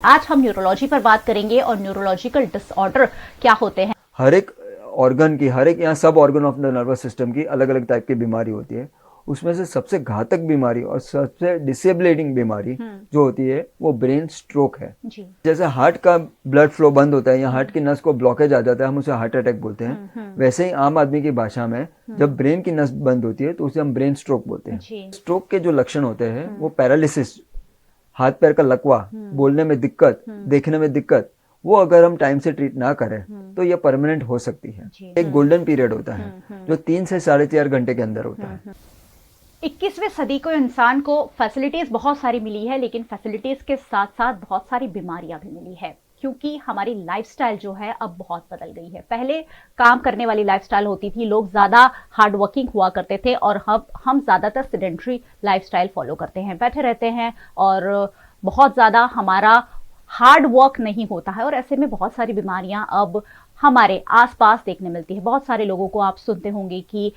आज हम न्यूरोलॉजी पर बात करेंगे और न्यूरोलॉजिकल डिसऑर्डर क्या होते हैं। हर एक ऑर्गन की, हर एक यहाँ सब organ of the nervous system की अलग अलग टाइप की बीमारी होती है। उसमें से सबसे घातक बीमारी और सबसे डिसेबलेटिंग बीमारी जो होती है वो ब्रेन स्ट्रोक है। जैसे हार्ट का ब्लड फ्लो बंद होता है या हार्ट की नस को ब्लॉकेज आ जाता है, हम उसे हार्ट अटैक बोलते हैं। वैसे ही आम आदमी की भाषा में जब ब्रेन की नस बंद होती है तो उसे हम ब्रेन स्ट्रोक बोलते हैं। स्ट्रोक के जो लक्षण होते हैं वो पैरालिसिस, हाथ पैर का लकवा, बोलने में दिक्कत, देखने में दिक्कत, वो अगर हम टाइम से ट्रीट ना करें तो ये परमानेंट हो सकती है। एक गोल्डन पीरियड होता है जो 3 से 4.5 घंटे के अंदर होता है। 21वीं सदी को इंसान को फैसिलिटीज बहुत सारी मिली है, लेकिन फैसिलिटीज के साथ साथ बहुत सारी बीमारियां भी मिली है, क्योंकि हमारी लाइफस्टाइल जो है अब बहुत बदल गई है। पहले काम करने वाली लाइफस्टाइल होती थी, लोग ज्यादा हार्ड वर्किंग हुआ करते थे और हम ज्यादातर सेडेंट्री लाइफस्टाइल फॉलो करते हैं, बैठे रहते हैं और बहुत ज्यादा हमारा हार्ड वर्क नहीं होता है। और ऐसे में बहुत सारी बीमारियां अब हमारे आसपास देखने मिलती है। बहुत सारे लोगों को आप सुनते होंगे कि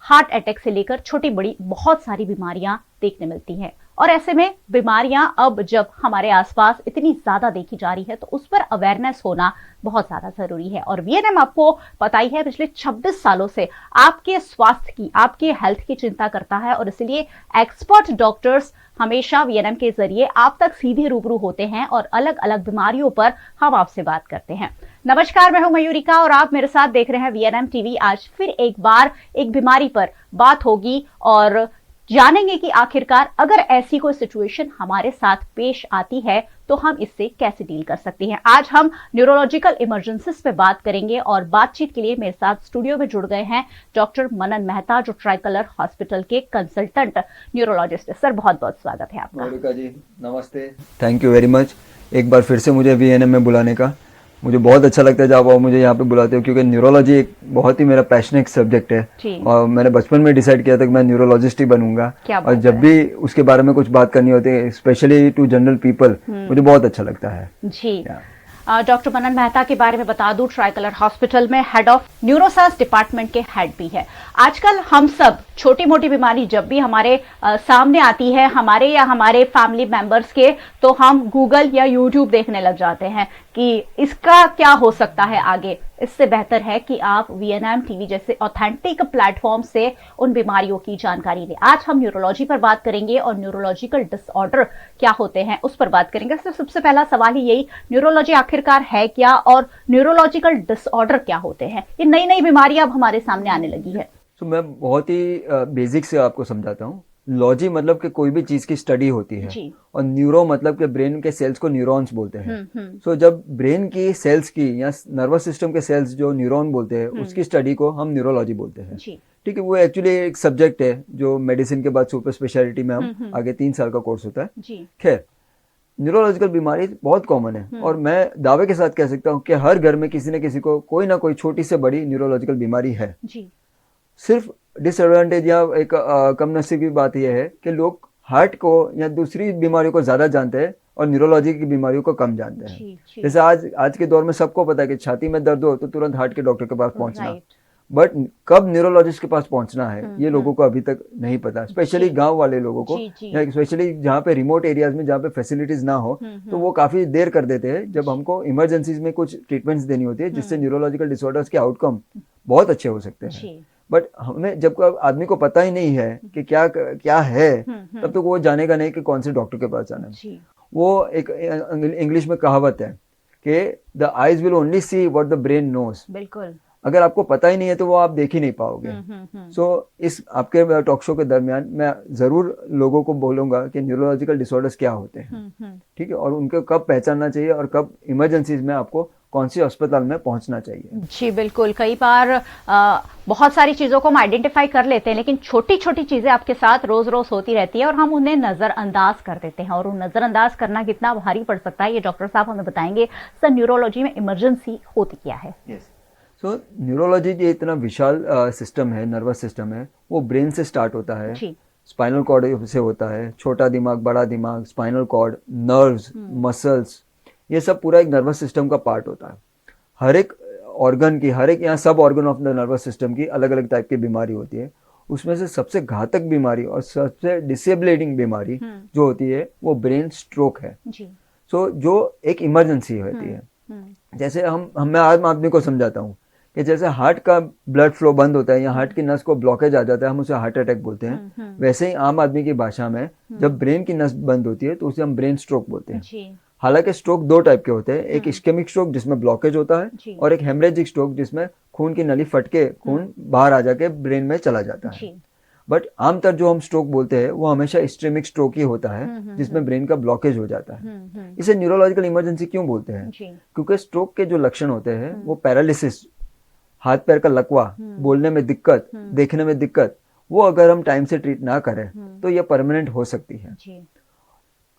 हार्ट अटैक से लेकर छोटी बड़ी बहुत सारी बीमारियां देखने मिलती हैं। और ऐसे में बीमारियां अब जब हमारे आसपास इतनी ज्यादा देखी जा रही है तो उस पर अवेयरनेस होना बहुत ज्यादा जरूरी है। और वीएनएम आपको पता ही है, पिछले 26 सालों से आपके स्वास्थ्य की, आपके हेल्थ की चिंता करता है और इसलिए एक्सपर्ट डॉक्टर्स हमेशा वीएनएम के जरिए आप तक सीधे रूबरू होते हैं और अलग अलग बीमारियों पर हम आपसे बात करते हैं। नमस्कार, मैं हूं मयूरिका और आप मेरे साथ देख रहे हैं वीएनएम टीवी। आज फिर एक बार एक बीमारी पर बात होगी और जानेंगे कि आखिरकार अगर ऐसी कोई सिचुएशन हमारे साथ पेश आती है तो हम इससे कैसे डील कर सकते हैं। आज हम न्यूरोलॉजिकल इमरजेंसीज पे बात करेंगे और बातचीत के लिए मेरे साथ स्टूडियो में जुड़ गए हैं डॉक्टर मनन मेहता, जो ट्राइकलर हॉस्पिटल के कंसल्टेंट न्यूरोलॉजिस्ट। सर, बहुत बहुत स्वागत है आपका। मौलिका जी नमस्ते, थैंक यू वेरी मच एक बार फिर से मुझे वीएनएम में बुलाने का। मुझे बहुत अच्छा लगता है जब आप मुझे यहाँ पे बुलाते हो, क्योंकि न्यूरोलॉजी एक बहुत ही मेरा पैशनेट सब्जेक्ट है और मैंने बचपन में डिसाइड किया था कि मैं न्यूरोलॉजिस्ट ही बनूंगा। और जब भी उसके बारे में कुछ बात करनी होती है, स्पेशली टू जनरल पीपल, मुझे बहुत अच्छा लगता है जी। डॉक्टर मनन मेहता के बारे में बता दूं, ट्राइकलर हॉस्पिटल में हेड ऑफ न्यूरोसाइंस डिपार्टमेंट के हेड भी है। आजकल हम सब छोटी मोटी बीमारी जब भी हमारे सामने आती है, हमारे या हमारे फैमिली मेंबर्स के, तो हम गूगल या यूट्यूब देखने लग जाते हैं कि इसका क्या हो सकता है आगे। इससे बेहतर है कि आप वीएनएम टीवी जैसे ऑथेंटिक प्लेटफॉर्म से उन बीमारियों की जानकारी लें। आज हम न्यूरोलॉजी पर बात करेंगे और न्यूरोलॉजिकल डिसऑर्डर क्या होते हैं उस पर बात करेंगे। सबसे पहला सवाल ही यही, न्यूरोलॉजी आखिरकार है क्या और न्यूरोलॉजिकल डिसऑर्डर क्या होते हैं? ये नई नई बीमारियां अब हमारे सामने आने लगी है। तो मैं बहुत ही बेसिक से आपको समझाता हूँ। लॉजी मतलब कि कोई भी चीज की स्टडी होती है और न्यूरो मतलब कि ब्रेन के सेल्स को न्यूरॉन्स बोलते हैं। सो जब ब्रेन की सेल्स की या नर्वस सिस्टम के सेल्स जो न्यूरॉन बोलते हैं उसकी स्टडी को हम न्यूरोलॉजी बोलते हैं। ठीक है, वो एक्चुअली एक सब्जेक्ट है जो मेडिसिन के बाद सुपर स्पेशलिटी में हम आगे 3 साल का कोर्स होता है। खैर, न्यूरोलॉजिकल बीमारी बहुत कॉमन है और मैं दावे के साथ कह सकता हूँ कि हर घर में किसी न किसी को कोई ना कोई छोटी से बड़ी न्यूरोलॉजिकल बीमारी है। सिर्फ डिसएडवांटेज या एक कम नसीब की बात यह है कि लोग हार्ट को या दूसरी बीमारियों को ज्यादा जानते हैं और न्यूरोलॉजी की बीमारियों को कम जानते हैं। जैसे आज के दौर में सबको पता है कि छाती में दर्द हो तो तुरंत हार्ट के डॉक्टर के पास पहुंचना, बट कब न्यूरोलॉजिस्ट के पास पहुंचना है ये लोगों को अभी तक नहीं पता। स्पेशली गांव वाले लोगों को, या स्पेशली जहाँ पे रिमोट एरियाज में जहाँ पे फैसिलिटीज ना हो, तो वो काफी देर कर देते हैं जब हमको इमरजेंसीज में कुछ ट्रीटमेंट्स देनी होती है, जिससे न्यूरोलॉजिकल डिसऑर्डर्स के आउटकम बहुत अच्छे हो सकते हैं। बट हमें जब आदमी को पता ही नहीं है कि क्या है, तब तो वो जानेगा नहीं कि कौन से डॉक्टर के पास जाना है। वो एक इंग्लिश में कहावत है कि the eyes will only see what the brain knows. बिल्कुल, अगर आपको पता ही नहीं है तो वो आप देख ही नहीं पाओगे। सो इस आपके टॉक शो के दरमियान मैं जरूर लोगों को बोलूंगा कि न्यूरोलॉजिकल डिसऑर्डर्स क्या होते हैं, ठीक है, और उनको कब पहचानना चाहिए और कब इमरजेंसीज में आपको कौन सी अस्पताल में पहुंचना चाहिए। जी बिल्कुल, कई बार बहुत सारी चीजों को हम आइडेंटिफाई कर लेते हैं, लेकिन छोटी छोटी चीजें आपके साथ रोज रोज होती रहती है और हम उन्हें नजरअंदाज कर देते हैं। और उन नजरअंदाज करना कितना भारी पड़ सकता है, ये डॉक्टर साहब हमें बताएंगे। सर, न्यूरोलॉजी में इमरजेंसी होती क्या है? सो न्यूरोलॉजी ये इतना विशाल सिस्टम है, नर्वस सिस्टम है, वो ब्रेन से स्टार्ट होता है, स्पाइनल कॉर्ड से होता है, छोटा दिमाग, बड़ा दिमाग, स्पाइनल कॉर्ड, नर्व्स, मसल्स, ये सब पूरा एक नर्वस सिस्टम का पार्ट होता है। हर एक ऑर्गन की, हर एक यहाँ सब organ of the nervous system की अलग अलग टाइप की बीमारी होती है। उसमें से सबसे घातक बीमारी और सबसे डिसेबलेटिंग बीमारी जो होती है वो ब्रेन स्ट्रोक है। सो जो एक इमरजेंसी होती है, जैसे मैं आम आदमी को समझाता हूँ कि जैसे हार्ट का ब्लड फ्लो बंद होता है या हार्ट की नस को ब्लॉकेज आ जाता है, हम उसे हार्ट अटैक बोलते हैं। वैसे ही आम आदमी की भाषा में जब ब्रेन की नस बंद होती है तो उसे हम ब्रेन स्ट्रोक बोलते हैं। हालांकि स्ट्रोक दो टाइप के होते हैं, एक इस्केमिक स्ट्रोक जिसमें ब्लॉकेज होता है और एक हेमरेजिक स्ट्रोक जिसमें खून की नली फट के खून बाहर आ जाके ब्रेन में चला जाता है। बट आमतौर जो हम स्ट्रोक बोलते हैं वो हमेशा इस्केमिक स्ट्रोक ही होता है जिसमें ब्रेन का ब्लॉकेज हो जाता है। इसे न्यूरोलॉजिकल इमरजेंसी क्यों बोलते हैं? क्योंकि स्ट्रोक के जो लक्षण होते हैं वो पैरालिसिस, हाथ पैर का लकवा, बोलने में दिक्कत, देखने में दिक्कत, वो अगर हम टाइम से ट्रीट ना करें तो ये परमानेंट हो सकती है।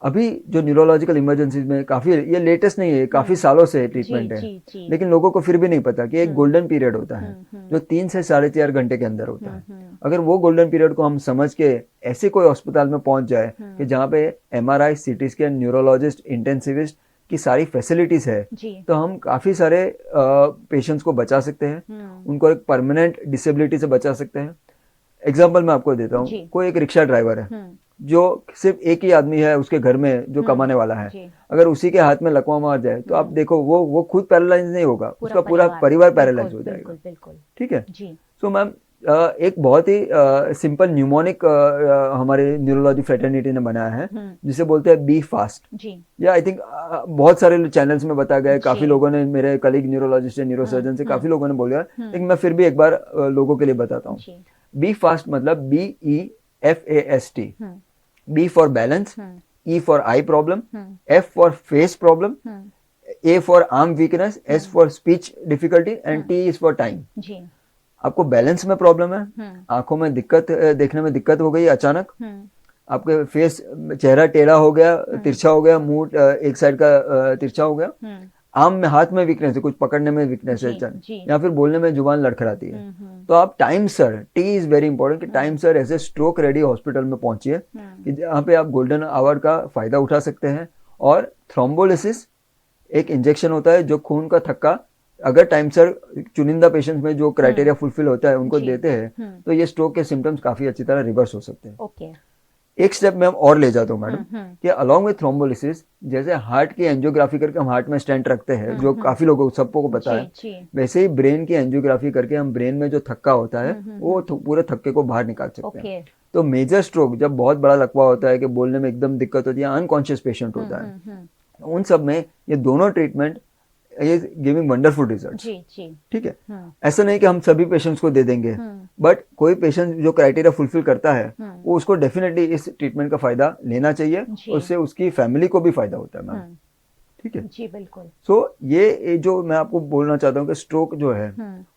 अभी जो न्यूरोलॉजिकल इमरजेंसी में काफी, ये लेटेस्ट नहीं है, काफी सालों से ट्रीटमेंट है, लेकिन लोगों को फिर भी नहीं पता कि एक गोल्डन पीरियड होता है जो 3 से 4.5 घंटे के अंदर होता है। अगर वो गोल्डन पीरियड को हम समझ के ऐसे कोई अस्पताल में पहुंच जाए कि जहाँ पे MRI, CT scan, neurologist, intensivist की सारी फैसिलिटीज है, तो हम काफी सारे पेशेंट्स को बचा सकते हैं, उनको एक परमानेंट डिसेबिलिटी से बचा सकते हैं। एग्जाम्पल मैं आपको देता हूँ, कोई एक रिक्शा ड्राइवर है जो सिर्फ एक ही आदमी है उसके घर में जो कमाने वाला है, अगर उसी के हाथ में लकवा मार जाए तो आप देखो वो खुद पैरालाइज नहीं होगा, उसका पूरा परिवार पैरालाइज हो जाएगा। ठीक है। सो मैम एक बहुत ही सिंपल न्यूमोनिक हमारे न्यूरोलॉजी फ्रेटर्निटी ने बनाया है जिसे बोलते हैं बी फास्ट। या आई थिंक बहुत सारे चैनल्स में बताया गया है, काफी लोगों ने, मेरे कलीग न्यूरोलॉजिस्ट है, न्यूरोसर्जन से काफी लोगों ने बोला, लेकिन मैं फिर भी एक बार लोगों के लिए बताता हूँ। बी फास्ट मतलब BEFAST, B for balance, E for eye problem, F for face problem, A for arm weakness, S for speech difficulty and T is for time। आपको बैलेंस में प्रॉब्लम है, आंखों में दिक्कत, देखने में दिक्कत हो गई अचानक, आपके फेस, चेहरा टेढ़ा हो गया, तिरछा हो गया, मुंह एक साइड का तिरछा हो गया, आम में हाथ में वीकनेस है, कुछ पकड़ने में वीकनेस है, या फिर बोलने में जुबान लड़खड़ाती है, तो आप time sir, T is very important, कि टाइम सर ऐसे स्ट्रोक रेडी हॉस्पिटल में पहुंचिए कि जहाँ पे आप गोल्डन आवर का फायदा उठा सकते हैं। और थ्रोम्बोलिसिस एक इंजेक्शन होता है जो खून का थक्का, अगर टाइम सर चुनिंदा पेशेंट्स में जो क्राइटेरिया फुलफिल होता है उनको देते हैं तो ये स्ट्रोक के सिम्टम्स काफी अच्छी तरह रिवर्स हो सकते हैं। एक स्टेप में हम और ले जाता हूँ मैडम, कि अलॉन्ग विथ थ्रोम्बोलिसिस, जैसे हार्ट की एंजियोग्राफी करके हम हार्ट में स्टेंट रखते हैं जो काफी लोगों को, सबको पता है, वैसे ही ब्रेन की एंजियोग्राफी करके हम ब्रेन में जो थक्का होता है वो पूरे थक्के को बाहर निकाल सकते हैं। तो मेजर स्ट्रोक जब बहुत बड़ा लकवा होता है कि बोलने में एकदम दिक्कत होती है, अनकॉन्शियस पेशेंट होता है, उन सब में ये दोनों treatment is giving wonderful results. ठीक है। ऐसा नहीं कि हम सभी पेशेंट्स को दे देंगे, बट कोई पेशेंट जो क्राइटेरिया फुलफिल करता है वो उसको डेफिनेटली इस ट्रीटमेंट का फायदा लेना चाहिए, उससे उसकी फैमिली को भी फायदा होता है मैम। ठीक है जी, बिल्कुल। सो ये जो मैं आपको बोलना चाहता हूँ कि स्ट्रोक जो है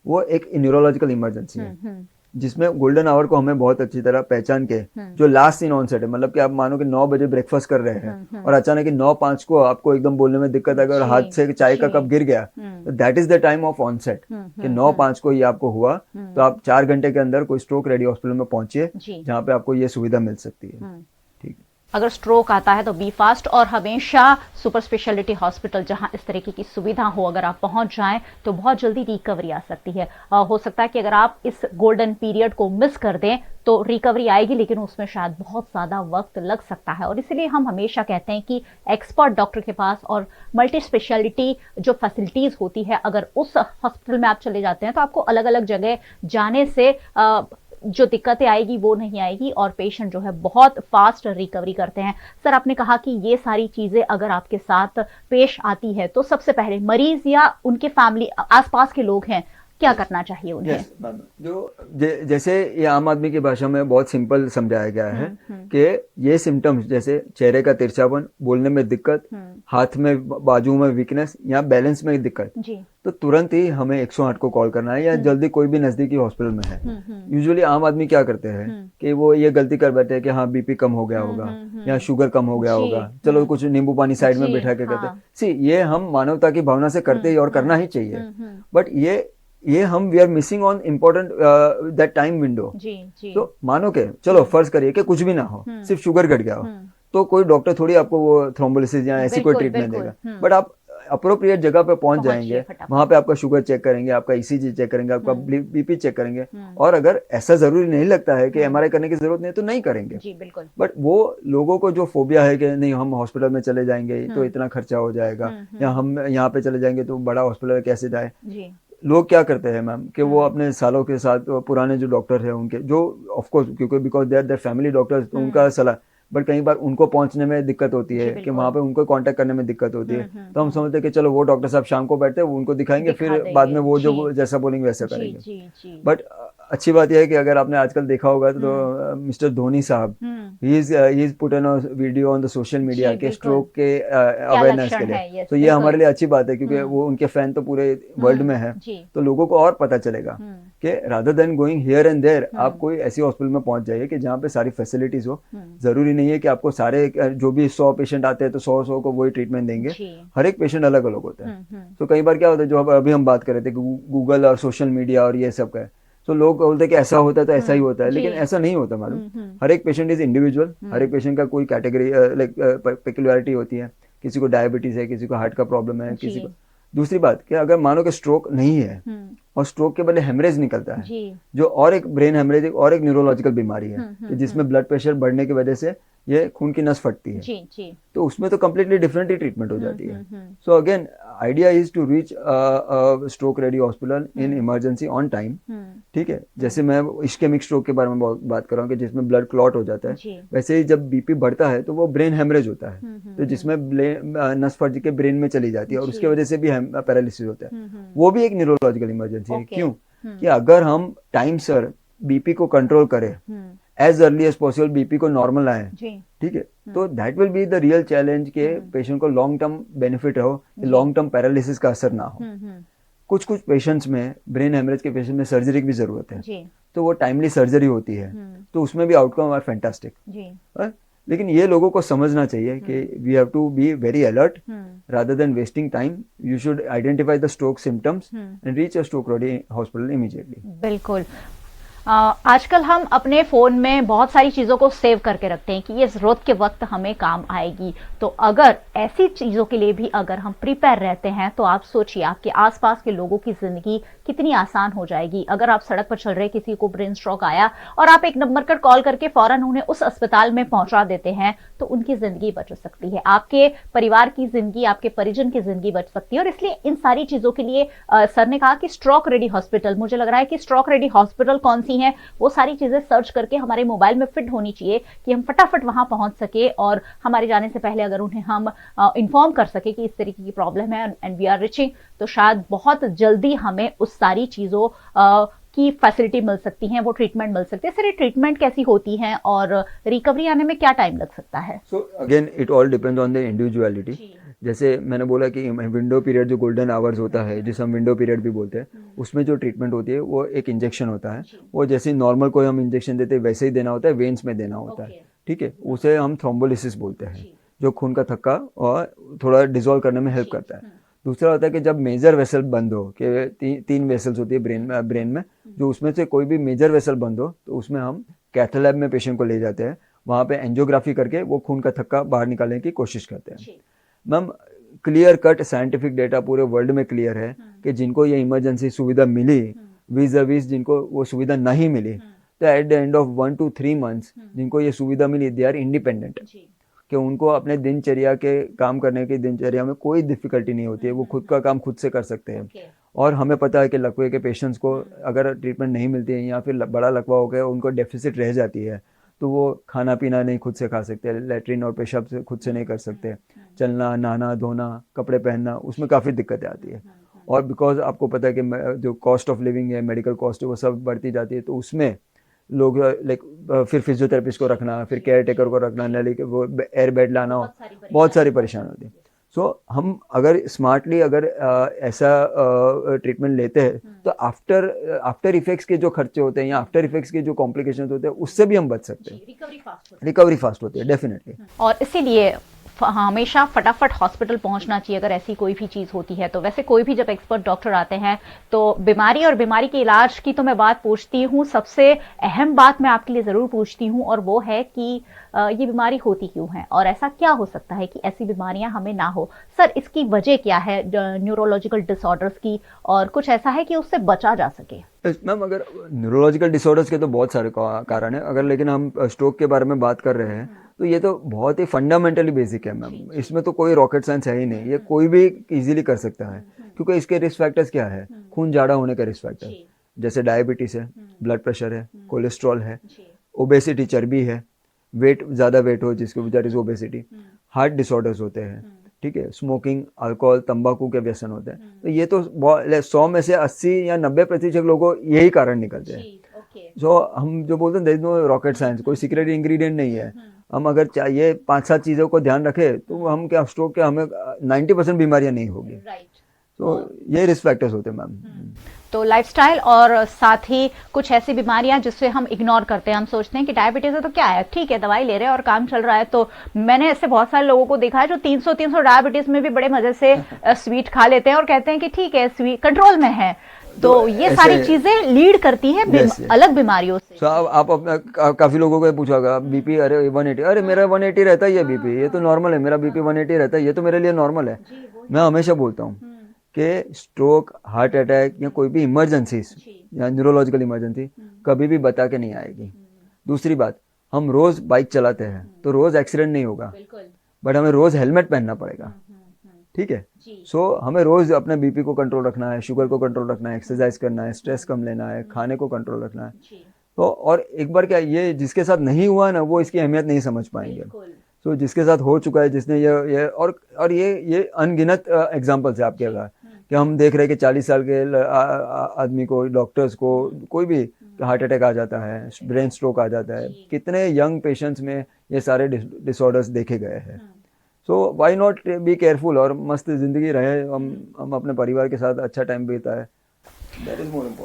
वो एक न्यूरोलॉजिकल इमरजेंसी है जिसमें गोल्डन आवर को हमें बहुत अच्छी तरह पहचान के, जो लास्ट इन ऑनसेट है, मतलब कि आप मानो कि 9 बजे ब्रेकफास्ट कर रहे हैं और अचानक 9:05 को आपको एकदम बोलने में दिक्कत आ गई और हाथ से चाय का कप गिर गया, तो that is the time of onset, कि 9:05 को ये आपको हुआ तो आप 4 घंटे के अंदर कोई स्ट्रोक रेडी हॉस्पिटल में पहुंचिए जहाँ पे आपको ये सुविधा मिल सकती है। ठीक है। अगर स्ट्रोक आता है तो बी फास्ट, और हमेशा सुपर स्पेशलिटी हॉस्पिटल जहां इस तरीके की सुविधा हो, अगर आप पहुंच जाएं तो बहुत जल्दी रिकवरी आ सकती है। हो सकता है कि अगर आप इस गोल्डन पीरियड को मिस कर दें तो रिकवरी आएगी, लेकिन उसमें शायद बहुत ज़्यादा वक्त लग सकता है। और इसलिए हम हमेशा कहते हैं कि एक्सपर्ट डॉक्टर के पास और मल्टी स्पेशलिटी जो फैसिलिटीज़ होती है, अगर उस हॉस्पिटल में आप चले जाते हैं तो आपको अलग अलग जगह जाने से जो दिक्कतें आएगी वो नहीं आएगी, और पेशेंट जो है बहुत फास्ट रिकवरी करते हैं। सर, आपने कहा कि ये सारी चीजें अगर आपके साथ पेश आती है तो सबसे पहले मरीज या उनके फैमिली, आसपास के लोग हैं, क्या करना चाहिए उन्हें? जो जैसे ये आम आदमी की भाषा में बहुत सिंपल समझाया गया है कि ये सिम्टम्स जैसे चेहरे का तिरछापन, बोलने में दिक्कत, हाथ में बाजू में वीकनेस या बैलेंस में दिक्कत, तो तुरंत ही हमें 108 को कॉल करना है या जल्दी कोई भी नजदीकी हॉस्पिटल में है। यूजुअली आम आदमी क्या करते हैं कि वो ये गलती कर बैठे हैं कि हाँ बीपी कम हो गया होगा या शुगर कम हो गया होगा, चलो कुछ नींबू पानी साइड में बैठा के करते हैं। सी, ये हम मानवता की भावना से करते ही और करना ही चाहिए, बट ये हम we are missing on important that time window. तो मानो के चलो फर्ज करिए कि कुछ भी ना हो, सिर्फ शुगर घट गया हो, तो कोई डॉक्टर थोड़ी आपको वो थ्रोम्बोलिसिस या ऐसी कोई ट्रीटमेंट देगा, बट आप अप्रोप्रिएट जगह पे पहुंच जाएंगे, वहां पे आपका शुगर चेक करेंगे, आपका ईसीजी चेक करेंगे, आपका बीपी चेक करेंगे, और अगर ऐसा जरूरी नहीं लगता है कि एमआरआई करने की जरूरत नहीं तो नहीं करेंगे जी, बिल्कुल। बट वो लोगों को जो फोबिया है कि नहीं हम हॉस्पिटल में चले जाएंगे तो इतना खर्चा हो जाएगा, या हम यहाँ पे चले जाएंगे तो बड़ा हॉस्पिटल कैसे जाए, लोग क्या करते हैं मैम कि वो अपने सालों के साथ पुराने जो डॉक्टर है उनके जो ऑफकोर्स क्योंकि because they are family doctors, तो उनका सलाह, बट कई बार उनको पहुंचने में दिक्कत होती है कि वहां पे उनको कांटेक्ट करने में दिक्कत होती है, तो हम समझते हैं कि चलो वो डॉक्टर साहब शाम को बैठते हैं, वो उनको दिखाएंगे, फिर बाद में वो जो जैसा बोलेंगे वैसा करेंगे। बट अच्छी बात यह है कि अगर आपने आजकल देखा होगा तो मिस्टर धोनी साहब he is put an video on the social media के स्ट्रोक के अवेयरनेस के लिए, तो ये हमारे लिए अच्छी बात है क्योंकि वो उनके फैन तो पूरे वर्ल्ड में है, तो लोगों को और पता चलेगा कि rather than going here and there आप कोई ऐसी हॉस्पिटल में पहुंच जाइए कि जहाँ पे सारी फैसिलिटीज हो। जरूरी नहीं है कि आपको सारे जो भी 100 पेशेंट आते हैं तो 100 को वही ट्रीटमेंट देंगे, हर एक पेशेंट अलग अलग होता है। तो कई बार क्या होता है जो अभी हम बात कर रहे थे गूगल और सोशल मीडिया और ये सब का, तो लोग बोलते हैं कि ऐसा होता है तो ऐसा ही होता है, लेकिन ऐसा नहीं होता मालूम। हर एक पेशेंट इज इंडिविजुअल, हर एक पेशेंट का कोई कैटेगरी लाइक पेक्युलरिटी होती है, किसी को डायबिटीज है, किसी को हार्ट का प्रॉब्लम है, किसी को। दूसरी बात कि अगर मानो कि स्ट्रोक नहीं है और स्ट्रोक के बदले हेमरेज निकलता है जो और एक ब्रेन हेमरेज और एक न्यूरोलॉजिकल बीमारी है जिसमें ब्लड प्रेशर बढ़ने की वजह से ये खून की नस फटती है, तो उसमें तो कम्प्लीटली डिफरेंट ही ट्रीटमेंट हो जाती है। So again idea is to reach stroke ready hospital in emergency on time, ठीक है। जैसे मैं इस्केमिक स्ट्रोक के बारे में बात कर रहा हूँ कि जिसमें ब्लड क्लॉट हो जाता है, वैसे ही जब बीपी बढ़ता है तो वो ब्रेन हेमरेज होता है, तो जिसमें नस फट के ब्रेन में चली जाती है और उसकी वजह से भी पैरालिसिस होता है, वो भी एक न्यूरोलॉजिकल इमरजेंसी है। क्यों कि अगर हम टाइम सर बीपी को कंट्रोल करें, as early as possible BP को नॉर्मल आए, ठीक है, तो that will be the real challenge के पेशेंट को लॉन्ग टर्म बेनिफिट हो, लॉन्ग टर्म पैरालिसिस का असर ना हो। कुछ पेशेंट्स में ब्रेन हेमरेज के पेशेंट में सर्जरी की भी जरूरत है, तो वो टाइमली सर्जरी होती है, तो उसमें भी आउटकम आर फैंटास्टिक। लेकिन ये लोगों को समझना चाहिए कि we have to be very alert rather than wasting time. You should identify the stroke symptoms and reach a stroke ready hospital immediately. बिल्कुल। आजकल हम अपने फ़ोन में बहुत सारी चीज़ों को सेव करके रखते हैं कि ये ज़रूरत के वक्त हमें काम आएगी, तो अगर ऐसी चीज़ों के लिए भी अगर हम प्रिपेयर रहते हैं तो आप सोचिए आपके आसपास के लोगों की ज़िंदगी कितनी आसान हो जाएगी। अगर आप सड़क पर चल रहे किसी को ब्रेन स्ट्रोक आया और आप एक नंबर पर कॉल करके फ़ौरन उन्हें उस अस्पताल में पहुंचा देते हैं तो उनकी ज़िंदगी बच सकती है, आपके परिवार की ज़िंदगी, आपके परिजन की ज़िंदगी बच सकती है। और इसलिए इन सारी चीज़ों के लिए सर ने कहा कि स्ट्रोक रेडी हॉस्पिटल, मुझे लग रहा है कि स्ट्रोक रेडी हॉस्पिटल कौन सी हैं वो सारी चीजें सर्च करके हमारे मोबाइल में फिट होनी चाहिए कि हम फटाफट वहां पहुंच सके और हमारे जाने से पहले अगर उन्हें हम इन्फॉर्म कर सके कि इस तरीके की प्रॉब्लम है एंड वी आर रिचिंग, तो शायद बहुत जल्दी हमें उस सारी चीजों की फैसिलिटी मिल सकती है, वो ट्रीटमेंट मिल सकती है। सर ये ट्रीटमेंट कैसी होती है और रिकवरी आने में क्या टाइम लग सकता है? So again it all depends on the individuality. जैसे मैंने बोला कि विंडो पीरियड जो गोल्डन आवर्स होता है जिसे हम विंडो पीरियड भी बोलते हैं, उसमें जो ट्रीटमेंट होती है वो एक इंजेक्शन होता है, वो जैसे नॉर्मल कोई हम इंजेक्शन देते हैं वैसे ही देना होता है, वेन्स में देना होता है, ठीक है। उसे हम थ्रोम्बोलिसिस बोलते हैं, जो खून का थक्का और थोड़ा डिजोल्व करने में हेल्प करता है। दूसरा होता है कि जब मेजर वेसल बंद हो, कि तीन वेसल्स होती है ब्रेन में, जो उसमें से कोई भी मेजर वेसल बंद हो तो उसमें हम कैथ लैब में पेशेंट को ले जाते हैं, वहाँ पे एंजियोग्राफी करके वो खून का थक्का बाहर निकालने की कोशिश करते हैं। Ma'am clear cut scientific data पूरे वर्ल्ड में क्लियर है कि जिनको ये इमरजेंसी सुविधा मिली vis-a-vis जिनको वो सुविधा नहीं मिली, तो at the end of 1 to 3 months जिनको ये सुविधा मिली दे आर इंडिपेंडेंट, कि उनको अपने दिनचर्या के काम करने की दिनचर्या में कोई डिफिकल्टी नहीं होती है, वो खुद का काम खुद से कर सकते हैं। और हमें पता है कि लकवे के पेशेंट्स को अगर ट्रीटमेंट नहीं मिलती है या फिर बड़ा लकवा हो गया उनको डेफिसिट रह जाती है, तो वो खाना पीना नहीं खुद से खा सकते, लेटरिन और पेशाब से खुद से नहीं कर सकते, चलना, नहाना, धोना, कपड़े पहनना, उसमें काफ़ी दिक्कतें आती है। और बिकॉज आपको पता है कि जो कॉस्ट ऑफ लिविंग है, मेडिकल कॉस्ट है, वो सब बढ़ती जाती है, तो उसमें लोग लाइक फिर फिजियोथेरेपिस्ट को रखना, फिर केयर टेकर को रखना, नली के वो एयर बेड लाना, बहुत सारी परेशानी होती है। सो हम अगर स्मार्टली अगर ऐसा ट्रीटमेंट लेते हैं तो आफ्टर इफेक्ट्स के जो खर्चे होते हैं या आफ्टर इफेक्ट्स के जो कॉम्प्लिकेशन होते हैं उससे भी हम बच सकते हैं, रिकवरी फास्ट होती है डेफिनेटली। और इसीलिए हमेशा फटाफट हॉस्पिटल पहुंचना चाहिए अगर ऐसी कोई भी चीज़ होती है तो। वैसे कोई भी जब एक्सपर्ट डॉक्टर आते हैं तो बीमारी और बीमारी के इलाज की तो मैं बात पूछती हूँ, सबसे अहम बात मैं आपके लिए ज़रूर पूछती हूँ और वो है कि ये बीमारी होती क्यों है और ऐसा क्या हो सकता है कि ऐसी बीमारियां हमें ना हो। सर, इसकी वजह क्या है न्यूरोलॉजिकल डिसऑर्डर्स की, और कुछ ऐसा है कि उससे बचा जा सके? मैम, अगर न्यूरोलॉजिकल डिसऑर्डर्स के तो बहुत सारे कारण है, अगर लेकिन हम स्ट्रोक के बारे में बात कर रहे हैं तो ये तो बहुत ही फंडामेंटली बेसिक है मैम। इसमें तो कोई रॉकेट साइंस है ही नहीं, ये कोई भी इजीली कर सकता है क्योंकि इसके रिस्क फैक्टर्स क्या है, खून जाड़ा होने का रिस्क फैक्टर, जैसे डायबिटीज है, ब्लड प्रेशर है, कोलेस्ट्रॉल है, ओबेसिटी चर्बी है, वेट ज़्यादा वेट हो जिसके वजह से ओबेसिटी, हार्ट डिसऑर्डर्स होते हैं, ठीक है, स्मोकिंग, अल्कोहल, तंबाकू के व्यसन होते हैं। तो ये तो 100 में से 80 या 90% लोगों को यही कारण निकलते हैं। सो हम जो बोलते हैं there is no rocket science, कोई सीक्रेट इंग्रेडिएंट नहीं है। हम अगर चाहिए 5-7 चीज़ों को ध्यान रखें तो हम क्या स्ट्रोक के हमें 90% बीमारियां नहीं होगी। तो ये रिस्क फैक्टर्स होते हैं मैम। तो लाइफस्टाइल और साथ ही कुछ ऐसी बीमारियां जिससे हम इग्नोर करते हैं, हम सोचते हैं कि डायबिटीज है तो क्या है, ठीक है दवाई ले रहे हैं और काम चल रहा है। तो मैंने ऐसे बहुत सारे लोगों को देखा है जो 300 डायबिटीज में भी बड़े मजे से स्वीट खा लेते हैं और कहते हैं कि ठीक है स्वीट कंट्रोल में है। तो ये सारी चीजें लीड करती हैं अलग बीमारियों से। तो आप अपना काफी लोगों को पूछा होगा बीपी, अरे 180, अरे मेरा 180 रहता है, ये बीपी ये तो नॉर्मल है, मेरा बीपी 180 रहता है, ये तो मेरे लिए नॉर्मल है। मैं हमेशा बोलता हूँ कि स्ट्रोक, हार्ट अटैक या कोई भी इमरजेंसीज या न्यूरोलॉजिकल इमरजेंसी कभी भी बता के नहीं आएगी। दूसरी बात, हम रोज बाइक चलाते हैं तो रोज एक्सीडेंट नहीं होगा, बट हमें रोज हेलमेट पहनना पड़ेगा, ठीक है। सो हमें रोज अपने बीपी को कंट्रोल रखना है, शुगर को कंट्रोल रखना है, एक्सरसाइज करना है, स्ट्रेस कम लेना है, खाने को कंट्रोल रखना है। तो और एक बार क्या, ये जिसके साथ नहीं हुआ ना वो इसकी अहमियत नहीं समझ पाएंगे। तो जिसके साथ हो चुका है, जिसने ये और ये अनगिनत एग्जाम्पल्स है आपके अगर कि हम देख रहे हैं कि 40 साल के आदमी को, डॉक्टर्स को, कोई भी हार्ट अटैक आ जाता है, ब्रेन स्ट्रोक आ जाता है। कितने यंग पेशेंट्स में ये सारे डिसऑर्डर्स देखे गए हैं। So why not be careful और मस्त जिंदगी रहे, हम अपने परिवार के साथ अच्छा टाइम बिताए।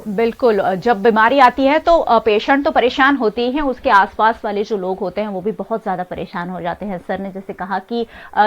बिल्कुल, जब बीमारी आती है तो पेशेंट तो परेशान होते ही हैं, उसके आसपास वाले जो लोग होते हैं वो भी बहुत ज़्यादा परेशान हो जाते हैं। सर ने जैसे कहा कि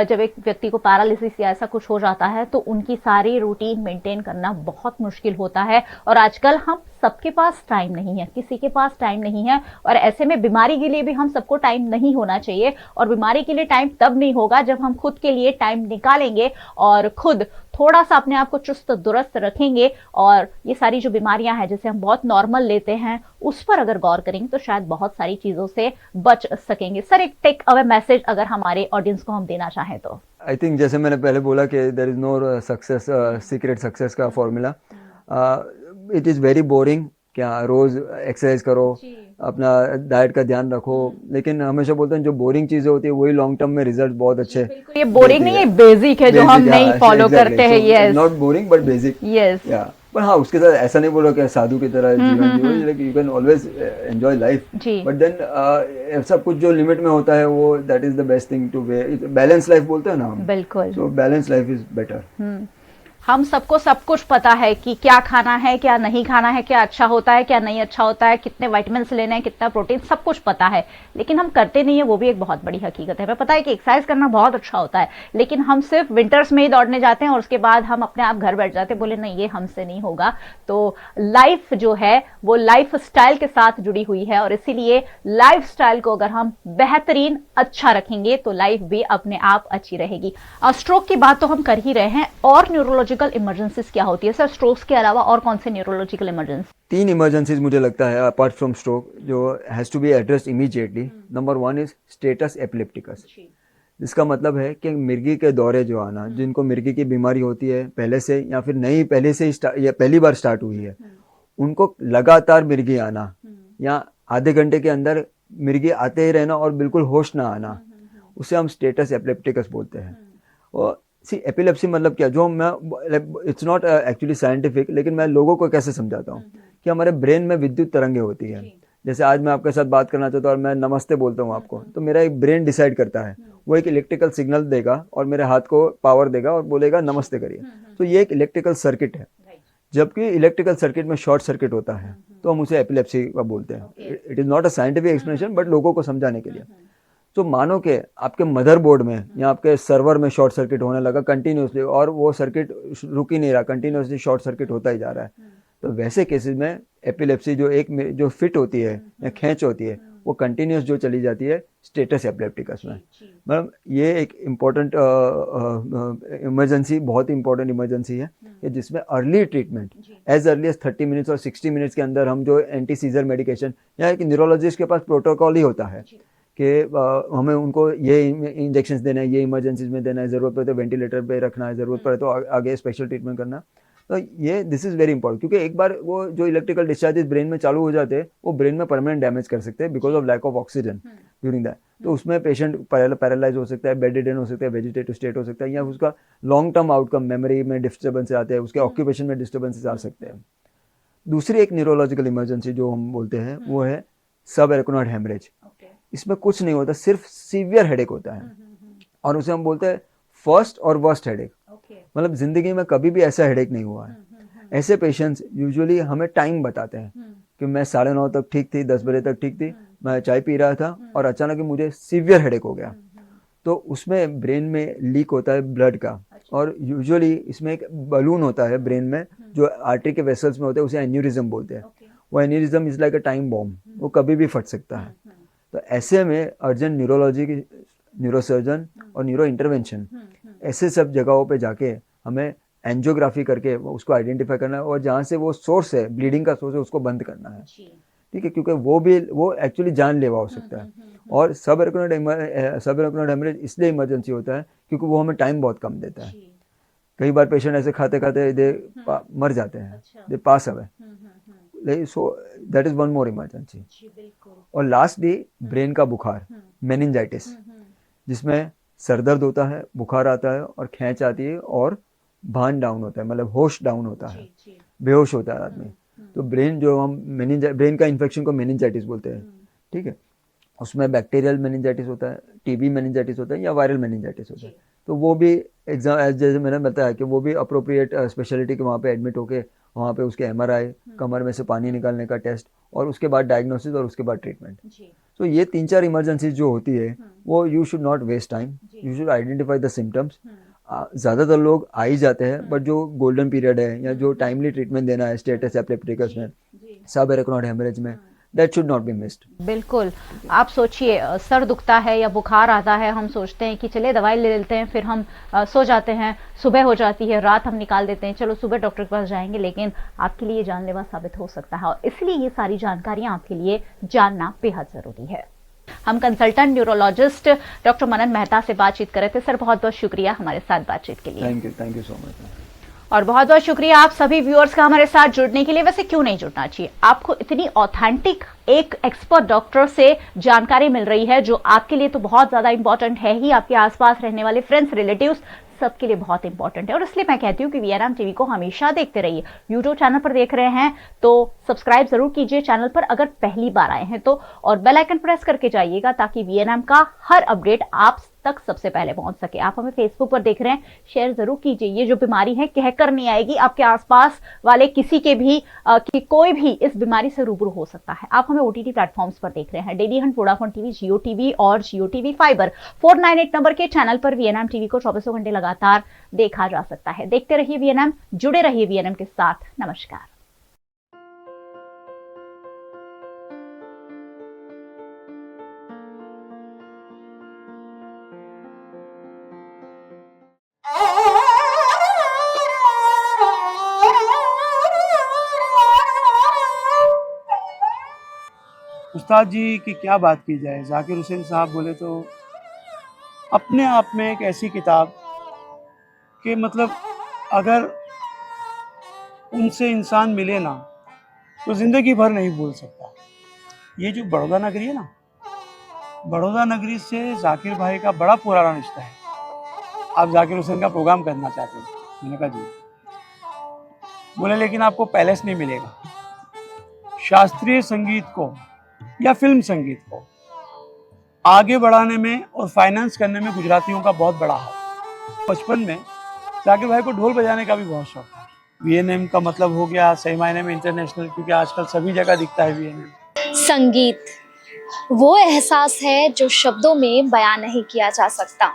जब एक व्यक्ति को पैरालिसिस या ऐसा कुछ हो जाता है तो उनकी सारी रूटीन मेंटेन करना बहुत मुश्किल होता है और आजकल हम सबके पास टाइम नहीं है, किसी के पास टाइम नहीं है और ऐसे में बीमारी के लिए भी हम सबको टाइम नहीं होना चाहिए। और बीमारी के लिए टाइम तब नहीं होगा जब हम खुद के लिए टाइम निकालेंगे और खुद थोड़ा सा अपने आप को चुस्त दुरुस्त रखेंगे और ये सारी जो बीमारियां हैं जिसे हम बहुत नॉर्मल लेते हैं उस पर अगर गौर करेंगे तो शायद बहुत सारी चीजों से बच सकेंगे। सर, एक टेक अवे मैसेज अगर हमारे ऑडियंस को हम देना चाहें तो। आई थिंक जैसे मैंने पहले बोला कि there is no success, secret success का formula. It is very boring, क्या रोज एक्सरसाइज करो, अपना डाइट का ध्यान रखो, लेकिन हमेशा बोलते हैं जो बोरिंग चीजें होती है वही लॉन्ग टर्म में रिजल्ट बहुत अच्छे। ये बोरिंग नहीं है, बेसिक है जो हम नहीं फॉलो करते हैं। Yes, not boring but basic. Yes, या पर हाँ, उसके साथ ऐसा नहीं बोलो कि साधु की तरह जीवन जियो, like you can always enjoy life, but then सब कुछ जो लिमिट में होता है वो that is the best thing to way. Balance life बोलते हैं ना हम। बिल्कुल, so balance life is better. हम सबको सब कुछ पता है कि क्या खाना है, क्या नहीं खाना है, क्या अच्छा होता है, क्या नहीं अच्छा होता है, कितने विटामिन लेने हैं, कितना प्रोटीन, सब कुछ पता है, लेकिन हम करते नहीं है। वो भी एक बहुत बड़ी हकीकत है। हमें पता है कि एक्सरसाइज करना बहुत अच्छा होता है, लेकिन हम सिर्फ विंटर्स में ही दौड़ने जाते हैं और उसके बाद हम अपने आप घर बैठ जाते हैं, बोले नहीं ये हमसे नहीं होगा। तो लाइफ जो है वो लाइफ स्टाइल के साथ जुड़ी हुई है और इसीलिए लाइफ स्टाइल को अगर हम बेहतरीन अच्छा रखेंगे तो लाइफ भी अपने आप अच्छी रहेगी। स्ट्रोक की बात तो हम कर ही रहे हैं, और न्यूरोलॉजिकल इमरजेंसीज क्या होती है सर? स्ट्रोक्स के अलावा और कौन से न्यूरोलॉजिकल इमरजेंसी? 3 इमरजेंसीज मुझे लगता है अपार्ट फ्रॉम स्ट्रोक जो has to be addressed immediately. Number 1 is status epilepticus, जिसका मतलब है कि मिर्गी के दौरे जो आना, जिनको मिर्गी की बीमारी होती है पहले से या फिर नहीं पहले से या पहली बार स्टार्ट हुई है, उनको लगातार मिर्गी आना या आधे घंटे के अंदर मिर्गी आते ही रहना और बिल्कुल होश ना आना, उसे हम स्टेटस एपिलेप्टिकस बोलते हैं। और सी एपिलेप्सी मतलब क्या, जो मैं इट्स नॉट एक्चुअली साइंटिफिक, लेकिन मैं लोगों को कैसे समझाता हूँ कि हमारे ब्रेन में विद्युत तरंगें होती है। जैसे आज मैं आपके साथ बात करना चाहता हूँ और मैं नमस्ते बोलता हूँ आपको, तो मेरा एक ब्रेन डिसाइड करता है, वो एक इलेक्ट्रिकल सिग्नल देगा और मेरे हाथ को पावर देगा और बोलेगा नमस्ते करिए। तो ये एक इलेक्ट्रिकल सर्किट है। जबकि इलेक्ट्रिकल सर्किट में शॉर्ट सर्किट होता है तो हम उसे एपिलेप्सी का बोलते हैं। It is not a scientific explanation, but लोगों को समझाने के लिए। तो मानो कि आपके मदरबोर्ड में या आपके सर्वर में शॉर्ट सर्किट होने लगा कंटिन्यूसली, और वो सर्किट रुक ही नहीं रहा, कंटिन्यूसली शॉर्ट सर्किट होता ही जा रहा है, तो वैसे केसेस में एपिलेप्सी जो फिट होती है या खींच होती है, वो कंटिन्यूस जो चली जाती है स्टेटस एपिलेप्टिकस में। मतलब ये एक इम्पोर्टेंट इमरजेंसी, बहुत ही इंपॉर्टेंट इमरजेंसी है कि जिसमें early treatment as early as 30 minutes और 60 मिनट्स के अंदर हम जो एंटी सीजर मेडिकेशन, या एक न्यूरोलॉजिस्ट के पास प्रोटोकॉल ही होता है कि हमें उनको ये इंजेक्शंस देना है, ये इमरजेंसीज में देना है, ज़रूरत पड़े तो वेंटिलेटर पे रखना है, ज़रूरत पड़े तो आगे स्पेशल ट्रीटमेंट करना। तो ये दिस इज़ वेरी इंपॉर्टेंट, क्योंकि एक बार वो जो इलेक्ट्रिकल डिस्चार्जेस ब्रेन में चालू हो जाते हैं वो ब्रेन में परमानेंट डैमेज कर सकते हैं because of lack of oxygen during that. तो उसमें पेशेंट पैरालाइज हो सकता है, बेडरिडन हो सकता है, वेजिटेटिव स्टेट हो सकता है, या उसका लॉन्ग टर्म आउटकम मेमोरी में डिस्टर्बेंस आते हैं, उसके ऑक्यूपेशन में डिस्टर्बेंसेस आ सकते हैं। दूसरी एक न्यूरोलॉजिकल इमरजेंसी जो हम बोलते हैं वो है सब एरेक्नोइड हेमरेज। इसमें कुछ नहीं होता, सिर्फ सीवियर हेडेक होता है, और उसे हम बोलते हैं फर्स्ट और वर्स्ट हेडेक। मतलब जिंदगी में कभी भी ऐसा हेडेक नहीं हुआ है। ऐसे पेशेंट्स यूजुअली हमें टाइम बताते हैं कि मैं 9:30 तक ठीक थी, 10 बजे तक ठीक थी, मैं चाय पी रहा था और अचानक ही मुझे सीवियर हेडेक हो गया। तो उसमें ब्रेन में लीक होता है ब्लड का, और यूजुअली इसमें एक बलून होता है ब्रेन में जो आर्टरी के वेसल्स में होता है, उसे एन्यूरिज्म बोलते हैं। वो aneurysm is like a time bomb, वो कभी भी फट सकता है। तो ऐसे में अर्जेंट न्यूरोलॉजी की, न्यूरोसर्जन और न्यूरो इंटरवेंशन, ऐसे सब जगहों पे जाके हमें एंजियोग्राफी करके उसको आइडेंटिफाई करना है, और जहाँ से वो सोर्स है, ब्लीडिंग का सोर्स है, उसको बंद करना है। ठीक है, क्योंकि वो एक्चुअली जानलेवा हो सकता है। और सब एरेक्नोइड हेमरेज इसलिए इमरजेंसी होता है क्योंकि वो हमें टाइम बहुत कम देता है। कई बार पेशेंट ऐसे खाते खाते मर जाते हैं, they pass away. So that is one more emergency. और लास्टली ब्रेन का बुखार, मेनिंजाइटिस, जिसमें सर दर्द होता है, बुखार आता है और खींच आती है और भान डाउन होता है, मतलब होश डाउन होता है, बेहोश होता है आदमी। तो ब्रेन का इन्फेक्शन को मेनिंजाइटिस बोलते हैं। ठीक है, उसमें बैक्टीरियल मेनिंजाइटिस होता है, टीबी मेनिंजाइटिस होता है, या वायरल मेनिंजाइटिस होता है। तो वो भी जैसे मैंने बताया कि वो भी अप्रोप्रिएट स्पेशलिटी के वहाँ पे एडमिट होके वहाँ पे उसके MRI, कमर में से पानी निकालने का टेस्ट, और उसके बाद डायग्नोसिस और उसके बाद ट्रीटमेंट। तो ये 3-4 इमरजेंसीज जो होती है वो you should not waste time, you should identify the symptoms. ज़्यादातर लोग आ ही जाते हैं, बट जो गोल्डन पीरियड है या जो टाइमली ट्रीटमेंट देना है स्टेटस एपिलेप्टिकस में, सब एरेक्नोइड हेमरेज में, that should not be missed। बिल्कुल। आप सोचिए, सर दुखता है या बुखार आता है, हम सोचते हैं कि चले दवाई ले लेते हैं, फिर हम सो जाते हैं, सुबह हो जाती है, रात हम निकाल देते हैं, चलो सुबह डॉक्टर के पास जाएंगे, लेकिन आपके लिए जानलेवा साबित हो सकता है। और इसलिए ये सारी जानकारियां आपके लिए जानना बेहद जरूरी है। हम कंसल्टेंट न्यूरोलॉजिस्ट डॉक्टर मनन मेहता से बातचीत कर रहे थे। सर, बहुत बहुत शुक्रिया हमारे साथ बातचीत के लिए। Thank you so much. और बहुत बहुत शुक्रिया आप सभी व्यूअर्स का हमारे साथ जुड़ने के लिए। वैसे क्यों नहीं जुड़ना चाहिए, आपको इतनी ऑथेंटिक एक एक्सपर्ट डॉक्टर से जानकारी मिल रही है जो आपके लिए तो बहुत ज्यादा इंपॉर्टेंट है ही, आपके आसपास रहने वाले फ्रेंड्स, रिलेटिव्स, सबके लिए बहुत इंपॉर्टेंट है। और इसलिए मैं कहती हूँ कि VNM टीवी को हमेशा देखते रहिए। यूट्यूब चैनल पर देख रहे हैं तो सब्सक्राइब जरूर कीजिए चैनल पर, अगर पहली बार आए हैं तो, और बेल आइकन प्रेस करके जाइएगा ताकि VNM का हर अपडेट आप तक सबसे पहले पहुंच सके। आप हमें फेसबुक पर देख रहे हैं, शेयर जरूर कीजिए। ये जो बीमारी है कहकर नहीं आएगी, आपके आसपास वाले किसी के भी कि कोई भी इस बीमारी से रूबरू हो सकता है। आप हमें OTT प्लेटफॉर्म्स पर देख रहे हैं, डेली हंट, वोडाफोन टीवी, जियो टीवी और जियो टीवी फाइबर 498 नंबर के चैनल पर VNM टीवी को 24 घंटे लगातार देखा जा सकता है। देखते रहिए VNM, जुड़े रहिए VNM के साथ। नमस्कार। उस्ताद जी की क्या बात की जाए। जाकिर हुसैन साहब बोले तो अपने आप में एक ऐसी किताब कि मतलब अगर उनसे इंसान मिले ना तो ज़िंदगी भर नहीं भूल सकता। ये जो बड़ौदा नगरी है ना, बड़ौदा नगरी से जाकिर भाई का बड़ा पुराना रिश्ता है। आप जाकिर हुसैन का प्रोग्राम करना चाहते हैं? मैंने कहा जी। बोले लेकिन आपको पैलेस नहीं मिलेगा। शास्त्रीय संगीत को या फिल्म संगीत को आगे बढ़ाने में और फाइनेंस करने में गुजरातियों का बहुत बड़ा हाथ। बचपन में जाकिर भाई को ढोल बजाने का भी बहुत शौक था। VNM का मतलब हो गया सही मायने में इंटरनेशनल, क्योंकि आजकल सभी जगह दिखता है VNM। संगीत वो एहसास है जो शब्दों में बयां नहीं किया जा सकता।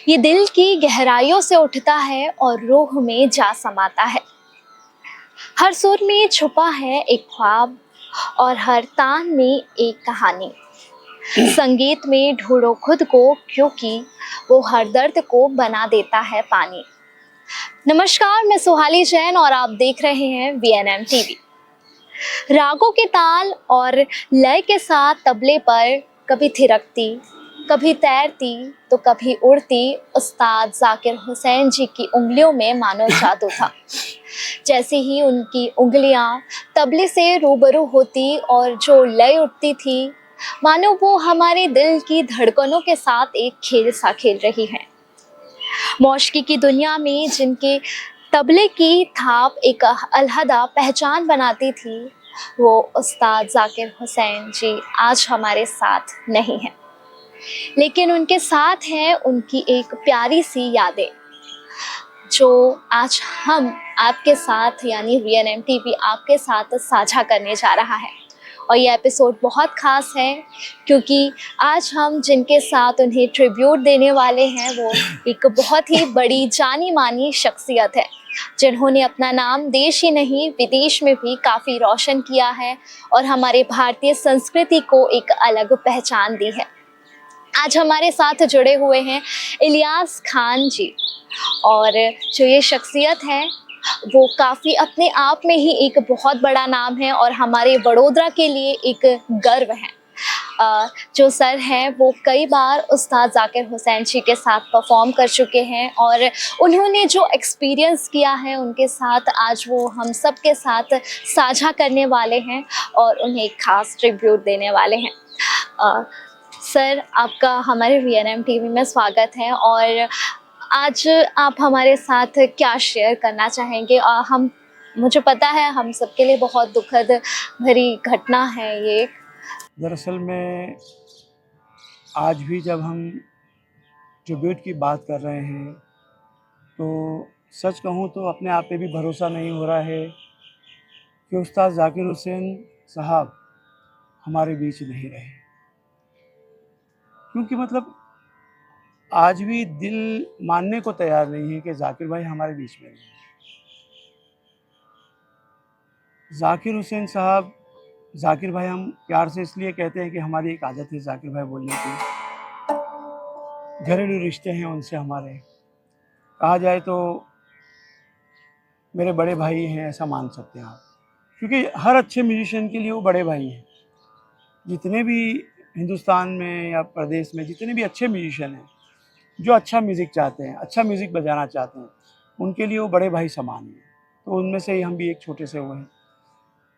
ये दिल की गहराइयों से उठता है और रूह में जा समाता है। हर सुर में छुपा है एक ख्वाब और हर तान में एक कहानी। संगीत में ढूंढो खुद को, क्योंकि वो हर दर्द को बना देता है पानी। नमस्कार, मैं सुहाली जैन और आप देख रहे हैं VNM टीवी। रागों के ताल और लय के साथ तबले पर कभी थिरकती, कभी तैरती तो कभी उड़ती उस्ताद जाकिर हुसैन जी की उंगलियों में मानो जादू था। जैसे ही उनकी उंगलियां तबले से रूबरू होती और जो लय उठती थी, मानो वो हमारे दिल की धड़कनों के साथ एक खेल सा खेल रही है। मौशिकी की दुनिया में जिनके तबले की थाप एक अलहदा पहचान बनाती थी, वो उस्ताद जाकिर हुसैन जी आज हमारे साथ नहीं हैं, लेकिन उनके साथ हैं उनकी एक प्यारी सी यादें, जो आज हम आपके साथ यानी VNM टीवी आपके साथ साझा करने जा रहा है। और ये एपिसोड बहुत ख़ास है क्योंकि आज हम जिनके साथ उन्हें ट्रिब्यूट देने वाले हैं वो एक बहुत ही बड़ी जानी मानी शख्सियत है, जिन्होंने अपना नाम देश ही नहीं विदेश में भी काफ़ी रोशन किया है और हमारे भारतीय संस्कृति को एक अलग पहचान दी है। आज हमारे साथ जुड़े हुए हैं इलियास खान जी, और जो ये शख्सियत है वो काफ़ी अपने आप में ही एक बहुत बड़ा नाम है और हमारे वडोदरा के लिए एक गर्व है। जो सर हैं वो कई बार उस्ताद जाकिर हुसैन जी के साथ परफॉर्म कर चुके हैं और उन्होंने जो एक्सपीरियंस किया है उनके साथ आज वो हम सब के साथ साझा करने वाले हैं और उन्हें एक ख़ास ट्रिब्यूट देने वाले हैं। सर, आपका हमारे VNM टीवी में स्वागत है और आज आप हमारे साथ क्या शेयर करना चाहेंगे? मुझे पता है हम सबके लिए बहुत दुखद भरी घटना है ये। दरअसल में आज भी जब हम ट्रिब्यूट की बात कर रहे हैं तो सच कहूँ तो अपने आप पे भी भरोसा नहीं हो रहा है कि उस्ताद जाकिर हुसैन साहब हमारे बीच नहीं रहे, क्योंकि मतलब आज भी दिल मानने को तैयार नहीं है कि जाकिर भाई हमारे बीच में नहीं है। जाकिर हुसैन साहब, जाकिर भाई हम प्यार से इसलिए कहते हैं कि हमारी एक आदत है जाकिर भाई बोलने की। घरेलू रिश्ते हैं उनसे हमारे, कहा जाए तो मेरे बड़े भाई हैं, ऐसा मान सकते हैं आप, क्योंकि हर अच्छे म्यूजिशियन के लिए वो बड़े भाई हैं। जितने भी हिंदुस्तान में या प्रदेश में जितने भी अच्छे म्यूजिशियन हैं जो अच्छा म्यूज़िक चाहते हैं, अच्छा म्यूज़िक बजाना चाहते हैं, उनके लिए वो बड़े भाई समान हैं। तो उनमें से ही हम भी एक छोटे से वो हैं।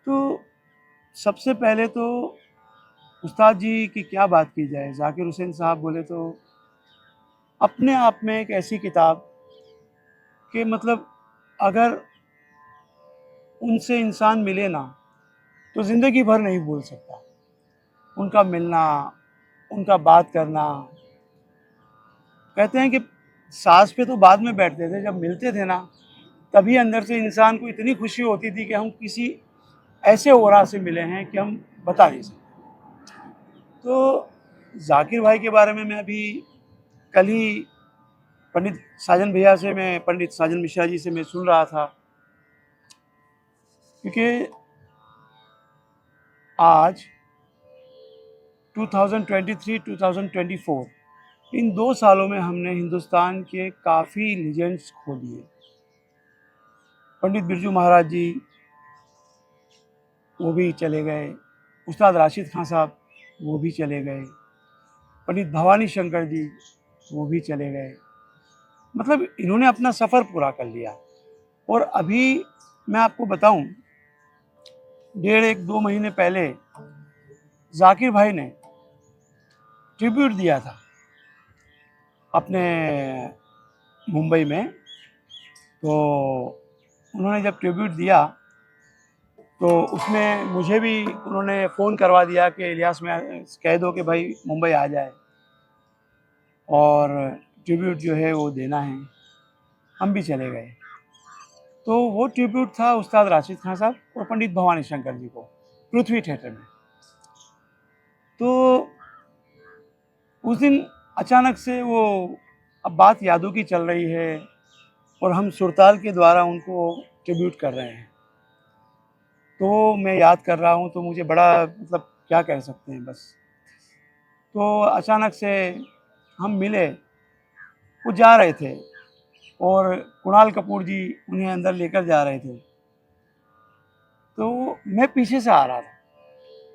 तो सबसे पहले तो उस्ताद जी की क्या बात की जाए, जाकिर हुसैन साहब बोले तो अपने आप में एक ऐसी किताब कि मतलब अगर उनसे इंसान मिले ना तो ज़िंदगी भर नहीं भूल सकता। उनका मिलना, उनका बात करना, कहते हैं कि सास पे तो बाद में बैठते थे, जब मिलते थे ना तभी अंदर से इंसान को इतनी खुशी होती थी कि हम किसी ऐसे ओरा से मिले हैं कि हम बता नहीं सकते। तो जाकिर भाई के बारे में मैं अभी कल ही पंडित साजन मिश्रा जी से मैं सुन रहा था, क्योंकि आज 2023-2024 इन 2 सालों में हमने हिंदुस्तान के काफ़ी लीजेंड्स खो दिए। पंडित बिरजू महाराज जी वो भी चले गए, उस्ताद राशिद खान साहब वो भी चले गए, पंडित भवानी शंकर जी वो भी चले गए। मतलब इन्होंने अपना सफ़र पूरा कर लिया। और अभी मैं आपको बताऊं, 1.5-2 महीने पहले जाकिर भाई ने ट्रिब्यूट दिया था अपने मुंबई में। तो उन्होंने जब ट्रिब्यूट दिया तो उसमें मुझे भी उन्होंने फ़ोन करवा दिया कि इलियास में कह दो कि भाई मुंबई आ जाए और ट्रिब्यूट जो है वो देना है। हम भी चले गए। तो वो ट्रिब्यूट था उस्ताद राशिद खान साहब और पंडित भवानी शंकर जी को, पृथ्वी थिएटर में। तो उस दिन अचानक से वो, अब बात यादों की चल रही है और हम सुरताल के द्वारा उनको ट्रिब्यूट कर रहे हैं, तो मैं याद कर रहा हूँ तो मुझे बड़ा, मतलब क्या कह सकते हैं बस। तो अचानक से हम मिले, वो जा रहे थे और कुणाल कपूर जी उन्हें अंदर लेकर जा रहे थे, तो मैं पीछे से आ रहा था,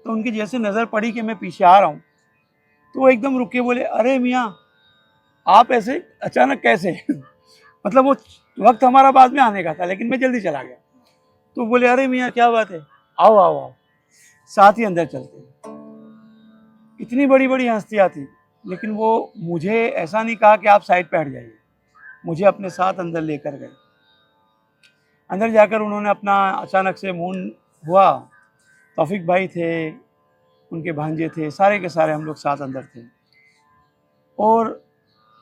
तो उनकी जैसे नज़र पड़ी कि मैं पीछे आ रहा हूँ, तो वो एकदम रुक के बोले, अरे मियाँ आप ऐसे अचानक कैसे? मतलब वो वक्त हमारा बाद में आने का था, लेकिन मैं जल्दी चला गया। तो बोले, अरे मियाँ क्या बात है, आओ आओ आओ, साथ ही अंदर चलते हैं। इतनी बड़ी बड़ी हस्तियाँ थी, लेकिन वो मुझे ऐसा नहीं कहा कि आप साइड पे हट जाइए, मुझे अपने साथ अंदर लेकर गए। अंदर जाकर उन्होंने अपना, अचानक से मून हुआ, तौफीक भाई थे, उनके भांजे थे, सारे के सारे हम लोग साथ अंदर थे। और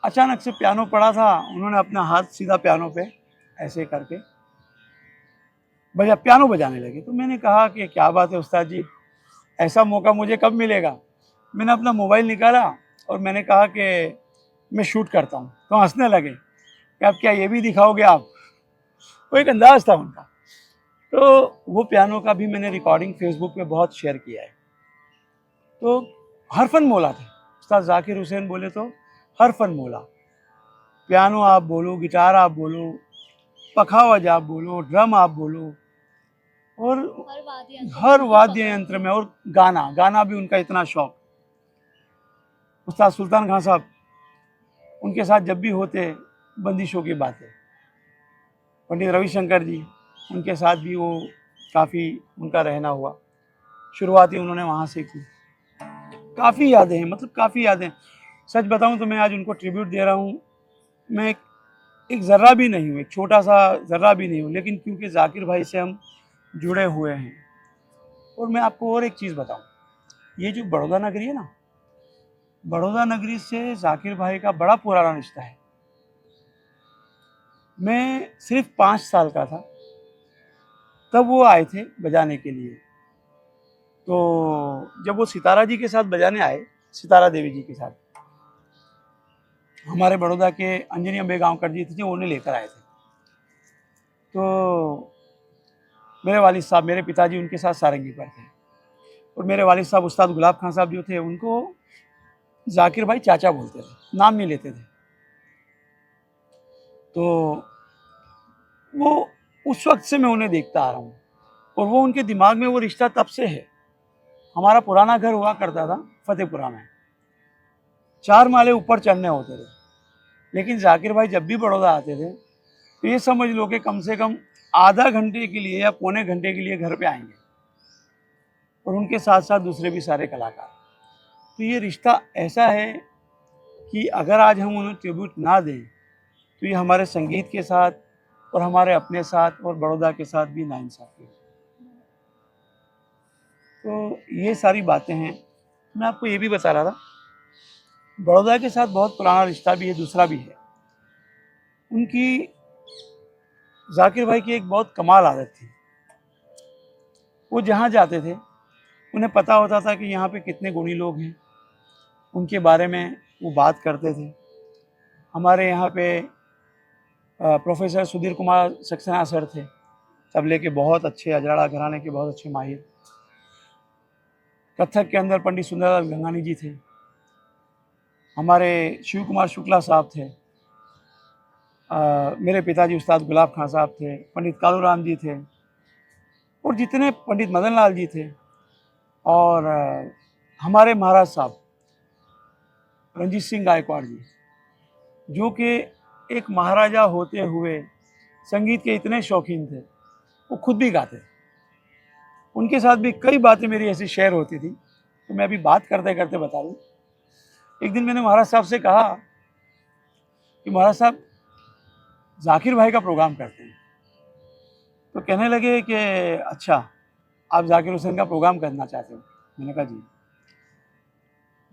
अचानक से पियानो पड़ा था, उन्होंने अपना हाथ सीधा पियानो पे ऐसे करके पियानो बजाने लगे। तो मैंने कहा कि क्या बात है उस्ताद जी, ऐसा मौका मुझे कब मिलेगा? मैंने अपना मोबाइल निकाला और मैंने कहा कि मैं शूट करता हूँ। तो हंसने लगे कि अब क्या ये भी दिखाओगे आप? वो एक अंदाज था उनका। तो वो पियानो का भी मैंने रिकॉर्डिंग फेसबुक पे बहुत शेयर किया है। तो हर फन मौला थे, उस्ताद जाकिर हुसैन बोले तो हर फन मौला। पियानो आप बोलो, गिटार आप बोलो, पखावज आप बोलो, ड्रम आप बोलो, और हर वाद्य यंत्र में, और गाना भी उनका इतना शौक। उस्ताद सुल्तान खान साहब, उनके साथ जब भी होते बंदिशों की बातें। पंडित रविशंकर जी, उनके साथ भी वो काफ़ी उनका रहना हुआ, शुरुआती उन्होंने वहाँ से की। काफ़ी यादें हैं, मतलब काफ़ी यादें। सच बताऊँ तो मैं आज उनको ट्रिब्यूट दे रहा हूँ, मैं एक ज़र्रा भी नहीं हूँ, एक छोटा सा ज़र्रा भी नहीं हूँ, लेकिन क्योंकि जाकिर भाई से हम जुड़े हुए हैं। और मैं आपको और एक चीज़ बताऊँ, ये जो बड़ौदा नगरी है ना, बड़ौदा नगरी से जाकिर भाई का बड़ा पुराना रिश्ता है। मैं सिर्फ 5 साल का था तब वो आए थे बजाने के लिए। तो जब वो सितारा जी के साथ बजाने आए, सितारा देवी जी के साथ, हमारे बड़ौदा के अंजनी अम्बे गांवकर जी थे, उन्हें लेकर आए थे। तो मेरे वालिद साहब, मेरे पिताजी उनके साथ सारंगी पर थे, और मेरे वालिद साहब उस्ताद गुलाब खान साहब जो थे, उनको जाकिर भाई चाचा बोलते थे, नाम नहीं लेते थे। तो वो उस वक्त से मैं उन्हें देखता आ रहा हूँ, और वो उनके दिमाग में वो रिश्ता तब से है। हमारा पुराना घर हुआ करता था फतेहपुरा में, 4 माले ऊपर चढ़ने होते थे, लेकिन जाकिर भाई जब भी बड़ौदा आते थे तो ये समझ लो कि कम से कम आधा घंटे के लिए या पौने घंटे के लिए घर पे आएंगे, और उनके साथ साथ दूसरे भी सारे कलाकार। तो ये रिश्ता ऐसा है कि अगर आज हम उन्हें ट्रिब्यूट ना दें तो ये हमारे संगीत के साथ और हमारे अपने साथ और बड़ौदा के साथ भी नाइंसाफ़ी है। तो ये सारी बातें हैं। मैं आपको ये भी बता रहा था, बड़ौदा के साथ बहुत पुराना रिश्ता भी है, दूसरा भी है। उनकी, जाकिर भाई की एक बहुत कमाल आदत थी, वो जहाँ जाते थे उन्हें पता होता था कि यहाँ पे कितने गुणी लोग हैं, उनके बारे में वो बात करते थे। हमारे यहाँ पे प्रोफेसर सुधीर कुमार सक्सेना सर थे, तबले के बहुत अच्छे, अजराड़ा घराने के बहुत अच्छे माहिर। कथक के अंदर पंडित सुंदरलाल गंगानी जी थे, हमारे शिव कुमार शुक्ला साहब थे, मेरे पिताजी उस्ताद गुलाब खान साहब थे, पंडित कालूराम जी थे, और जितने पंडित मदन लाल जी थे, और हमारे महाराज साहब रंजीत सिंह गायकवाड़ जी, जो कि एक महाराजा होते हुए संगीत के इतने शौकीन थे, वो खुद भी गाते। उनके साथ भी कई बातें मेरी ऐसी शेयर होती थी, तो मैं अभी बात करते करते बता दूँ। एक दिन मैंने महाराज साहब से कहा कि महाराज साहब जाकिर भाई का प्रोग्राम करते हैं। तो कहने लगे कि अच्छा, आप जाकिर हुसैन का प्रोग्राम करना चाहते हो? मैंने कहा जी।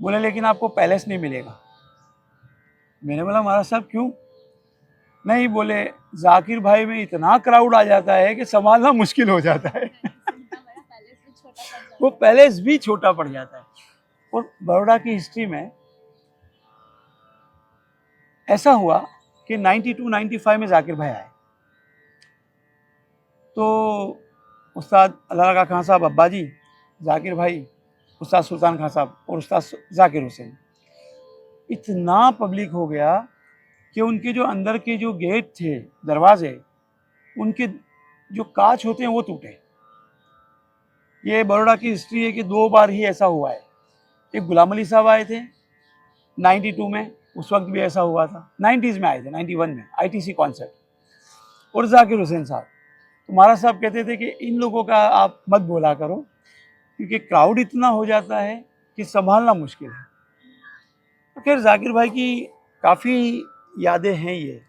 बोले लेकिन आपको पैलेस नहीं मिलेगा। मैंने बोला महाराज साहब क्यों? नहीं, बोले जाकिर भाई में इतना क्राउड आ जाता है कि संभालना मुश्किल हो जाता है। वो पैलेस भी छोटा पड़ जाता है। और बड़ौदा की हिस्ट्री में ऐसा हुआ कि 92-95 में जाकिर भाई आए, तो उस्ताद अल्लाह खान साहब अब्बा जी, जाकिर भाई, उस्ताद सुल्तान खान साहब और उस्ताद जाकिर हुसैन, इतना पब्लिक हो गया कि उनके जो अंदर के जो गेट थे, दरवाजे, उनके जो कांच होते हैं वो टूटे। ये बड़ौदा की हिस्ट्री है कि 2 बार ही ऐसा हुआ है। एक गुलाम अली साहब आए थे 92 में, उस वक्त भी ऐसा हुआ था। 90s में आए थे, 91 में ITC कॉन्सर्ट, और जाकिर हुसैन साहब। तो महाराज साहब कहते थे कि इन लोगों का आप मत बोला करो, क्योंकि क्राउड इतना हो जाता है कि संभालना मुश्किल है। तो खैर जाकिर भाई की काफ़ी यादें हैं ये,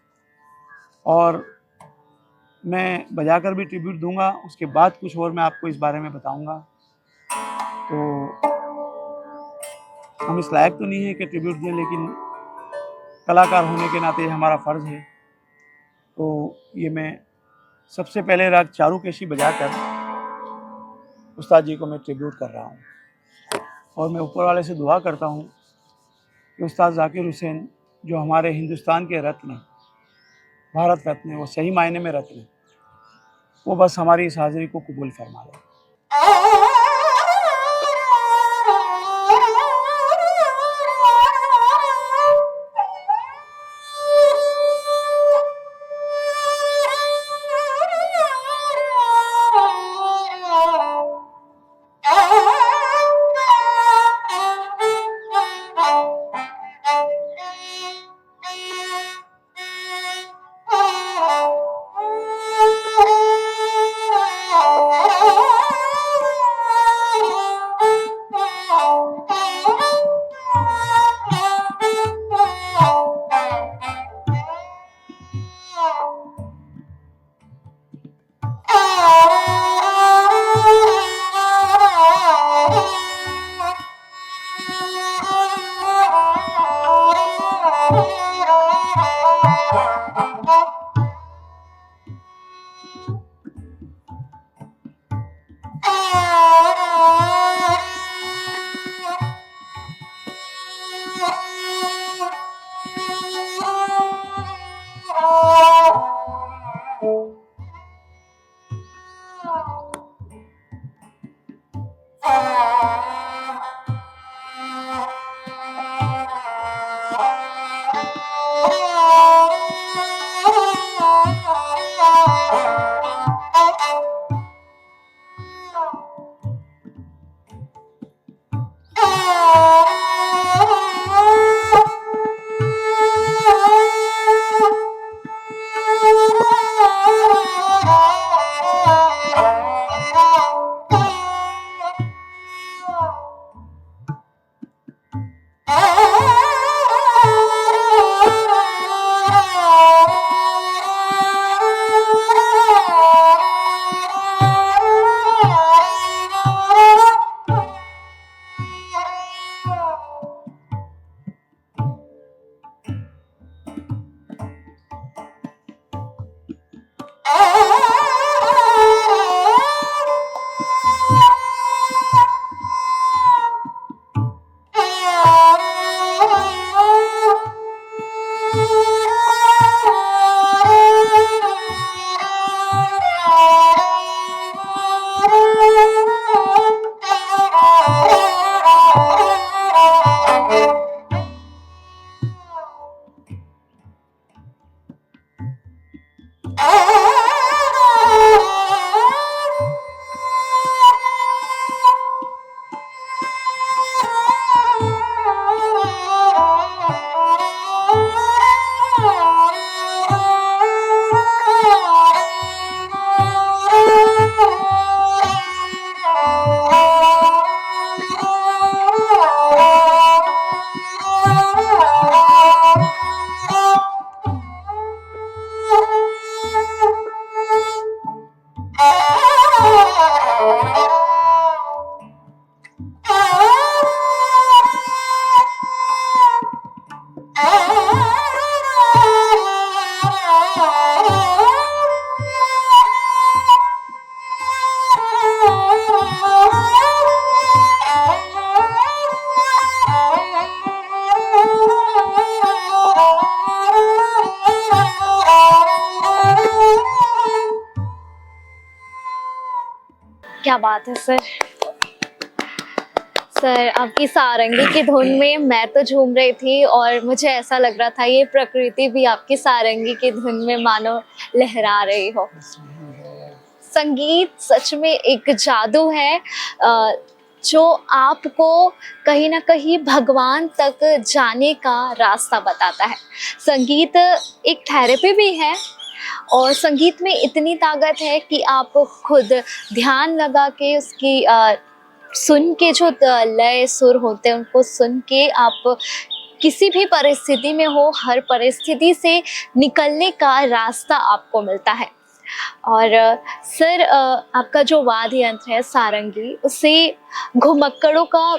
और मैं बजाकर भी ट्रिब्यूट दूंगा, उसके बाद कुछ और मैं आपको इस बारे में बताऊंगा। तो हम इस लायक तो नहीं है कि ट्रिब्यूट दें, लेकिन कलाकार होने के नाते हमारा फ़र्ज़ है। तो ये मैं सबसे पहले राग चारूकेशी बजाकर उस्ताद जी को मैं ट्रिब्यूट कर रहा हूँ, और मैं ऊपर वाले से दुआ करता हूँ कि उस्ताद जाकिर हुसैन जो हमारे हिंदुस्तान के रत्न, भारत रत्न, वो सही मायने में रत्न, वो बस हमारी इस हाज़िरी को कबूल फरमा ले। क्या बात है सर। सर आपकी सारंगी की धुन में मैं तो झूम रही थी और मुझे ऐसा लग रहा था ये प्रकृति भी आपकी सारंगी की धुन में मानो लहरा रही हो। संगीत सच में एक जादू है जो आपको कहीं ना कहीं भगवान तक जाने का रास्ता बताता है। संगीत एक थेरेपी भी है और संगीत में इतनी ताकत है कि आप खुद ध्यान लगा के उसकी सुन के जो लय सुर होते हैं उनको सुन के आप किसी भी परिस्थिति में हो, हर परिस्थिति से निकलने का रास्ता आपको मिलता है। और सर आपका जो वाद्य यंत्र है सारंगी, उसे घुमक्कड़ों का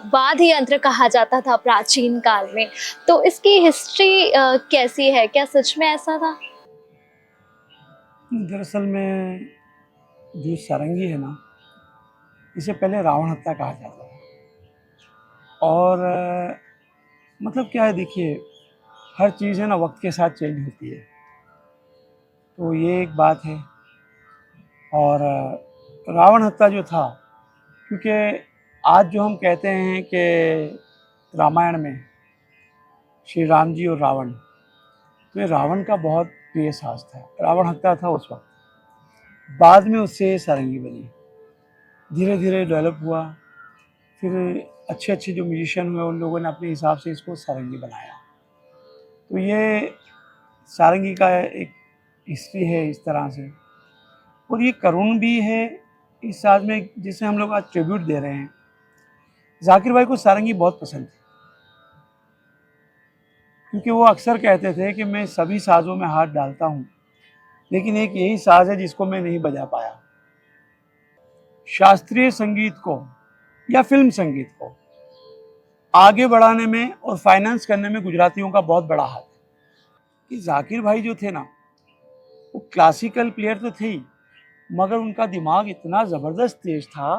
वाद्य यंत्र कहा जाता था प्राचीन काल में, तो इसकी हिस्ट्री कैसी है? क्या सच में ऐसा था? दरअसल में जो सारंगी है ना, इसे पहले रावण हत्या कहा जाता था। और मतलब क्या है, देखिए हर चीज़ है ना वक्त के साथ चेंज होती है, तो ये एक बात है। और रावण हत्या जो था, क्योंकि आज जो हम कहते हैं कि रामायण में श्री राम जी और रावण, तो ये रावण का बहुत प्रिय साज था। रावण हत्या था उस वक्त, बाद में उससे सारंगी बनी, धीरे धीरे डेवलप हुआ। फिर अच्छे अच्छे जो म्यूजिशियन हुए उन लोगों ने अपने हिसाब से इसको सारंगी बनाया। तो ये सारंगी का एक हिस्ट्री है इस तरह से। और ये करुण भी है इस साज में, जिसे हम लोग आज ट्रिब्यूट दे रहे हैं। जाकिर भाई को सारंगी बहुत पसंद थी, क्योंकि वो अक्सर कहते थे कि मैं सभी साजों में हाथ डालता हूँ, लेकिन एक यही साज है जिसको मैं नहीं बजा पाया। शास्त्रीय संगीत को या फिल्म संगीत को आगे बढ़ाने में और फाइनेंस करने में गुजरातियों का बहुत बड़ा हाथ है। कि जाकिर भाई जो थे ना, वो क्लासिकल प्लेयर तो थे ही, मगर उनका दिमाग इतना ज़बरदस्त तेज था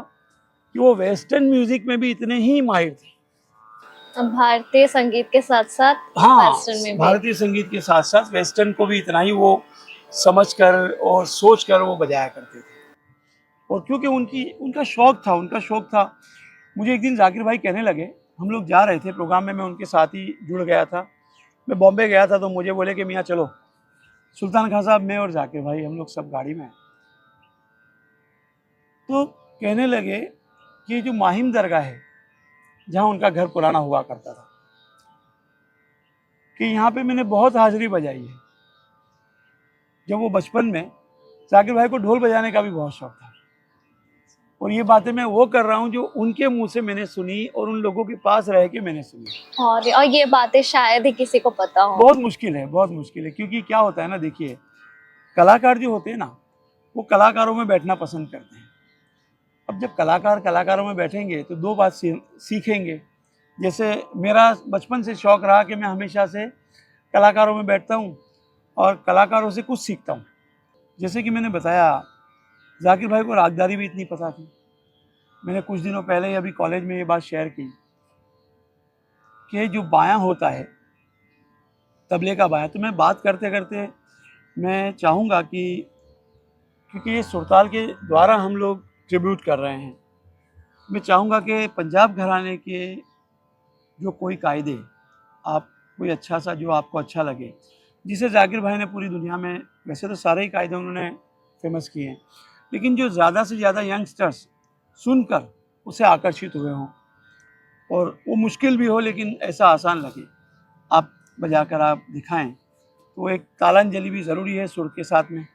कि वो वेस्टर्न म्यूजिक में भी इतने ही माहिर थे। भारतीय संगीत के साथ साथ वेस्टर्न में भी। भारतीय संगीत के साथ साथ वेस्टर्न को भी इतना ही वो समझ कर और सोच कर वो बजाया करते थे। और क्योंकि उनका शौक था। मुझे एक दिन जाकिर भाई कहने लगे, हम लोग जा रहे थे प्रोग्राम में, मैं उनके साथ ही जुड़ गया था। मैं बॉम्बे गया था, तो मुझे बोले कि मियाँ चलो। सुल्तान खान साहब, मैं और जाकिर भाई, हम लोग सब गाड़ी में हैं। तो कहने लगे कि जो माहिम दरगाह है, जहाँ उनका घर पुराना हुआ करता था, कि यहाँ पे मैंने बहुत हाजिरी बजाई है। जब वो बचपन में, जाकिर भाई को ढोल बजाने का भी बहुत शौक था। और ये बातें मैं वो कर रहा हूँ जो उनके मुंह से मैंने सुनी और उन लोगों के पास रह के मैंने सुनी। और ये बातें शायद ही किसी को पता हो। बहुत मुश्किल है, क्योंकि क्या होता है ना, देखिए कलाकार जो होते हैं ना, वो कलाकारों में बैठना पसंद करते हैं। अब जब कलाकार कलाकारों में बैठेंगे तो दो बात सीखेंगे। जैसे मेरा बचपन से शौक रहा कि मैं हमेशा से कलाकारों में बैठता हूँ और कलाकारों से कुछ सीखता हूँ। जैसे कि मैंने बताया, जाकिर भाई को रागदारी भी इतनी पता थी। मैंने कुछ दिनों पहले ही अभी कॉलेज में ये बात शेयर की कि जो बायां होता है, तबले का बायां, तो मैं बात करते करते मैं चाहूँगा कि, क्योंकि ये सुरताल के द्वारा हम लोग ट्रिब्यूट कर रहे हैं, मैं चाहूँगा कि पंजाब घराने के जो कोई कायदे, आप कोई अच्छा सा जो आपको अच्छा लगे, जिसे जाकिर भाई ने पूरी दुनिया में, वैसे तो सारे ही कायदे उन्होंने फेमस किए हैं, लेकिन जो ज़्यादा से ज़्यादा यंगस्टर्स सुनकर उसे आकर्षित हुए हों, और वो मुश्किल भी हो लेकिन ऐसा आसान लगे, आप बजाकर आप दिखाएं, तो एक तालांजलि भी ज़रूरी है सुर के साथ में।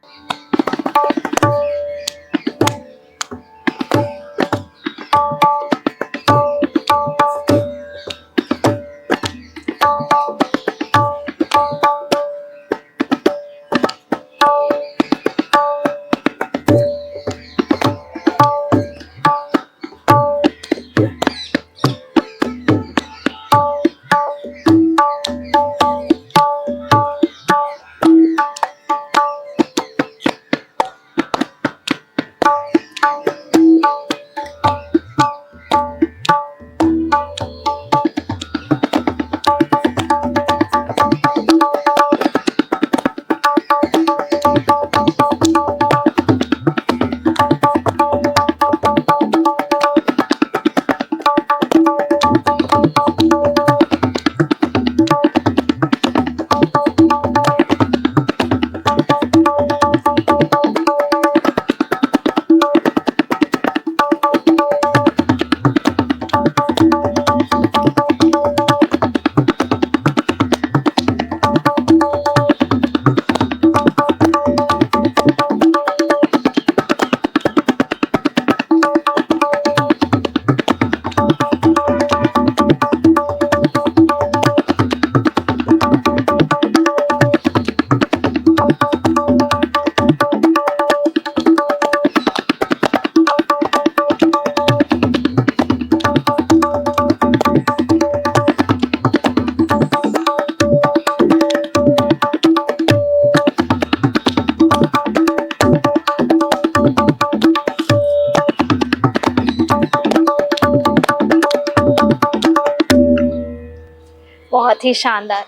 बहुत ही शानदार।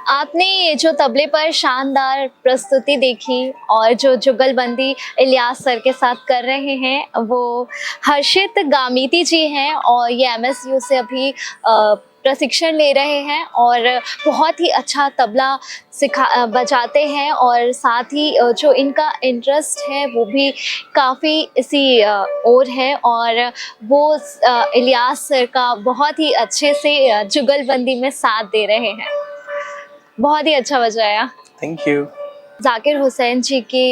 आपने ये जो तबले पर शानदार प्रस्तुति देखी और जो जुगलबंदी इलियास सर के साथ कर रहे हैं वो हर्षित गामिती जी हैं और ये MSU से अभी प्रशिक्षण ले रहे हैं और बहुत ही अच्छा तबला बजाते हैं और साथ ही जो इनका इंटरेस्ट है वो भी काफ़ी इसी ओर है और वो इलियास सर का बहुत ही अच्छे से जुगलबंदी में साथ दे रहे हैं। बहुत ही अच्छा बजाया। Thank you. जाकिर हुसैन जी के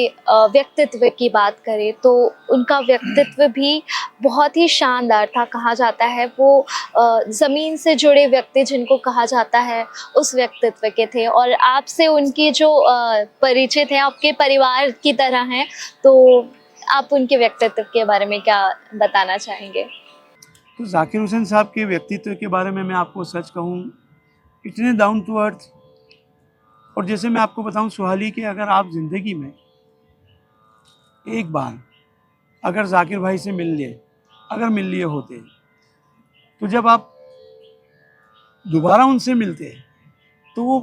व्यक्तित्व की बात करें तो उनका व्यक्तित्व भी बहुत ही शानदार था। कहा जाता है वो ज़मीन से जुड़े व्यक्ति जिनको कहा जाता है उस व्यक्तित्व के थे और आपसे उनकी जो परिचय थे आपके परिवार की तरह हैं, तो आप उनके व्यक्तित्व के बारे में क्या बताना चाहेंगे? तो जाकिर हुसैन साहब के व्यक्तित्व के बारे में मैं आपको सच कहूँ, इतने डाउन टू अर्थ, और जैसे मैं आपको बताऊं सुहाली कि अगर आप ज़िंदगी में एक बार अगर जाकिर भाई से मिल लिए होते तो जब आप दोबारा उनसे मिलते तो वो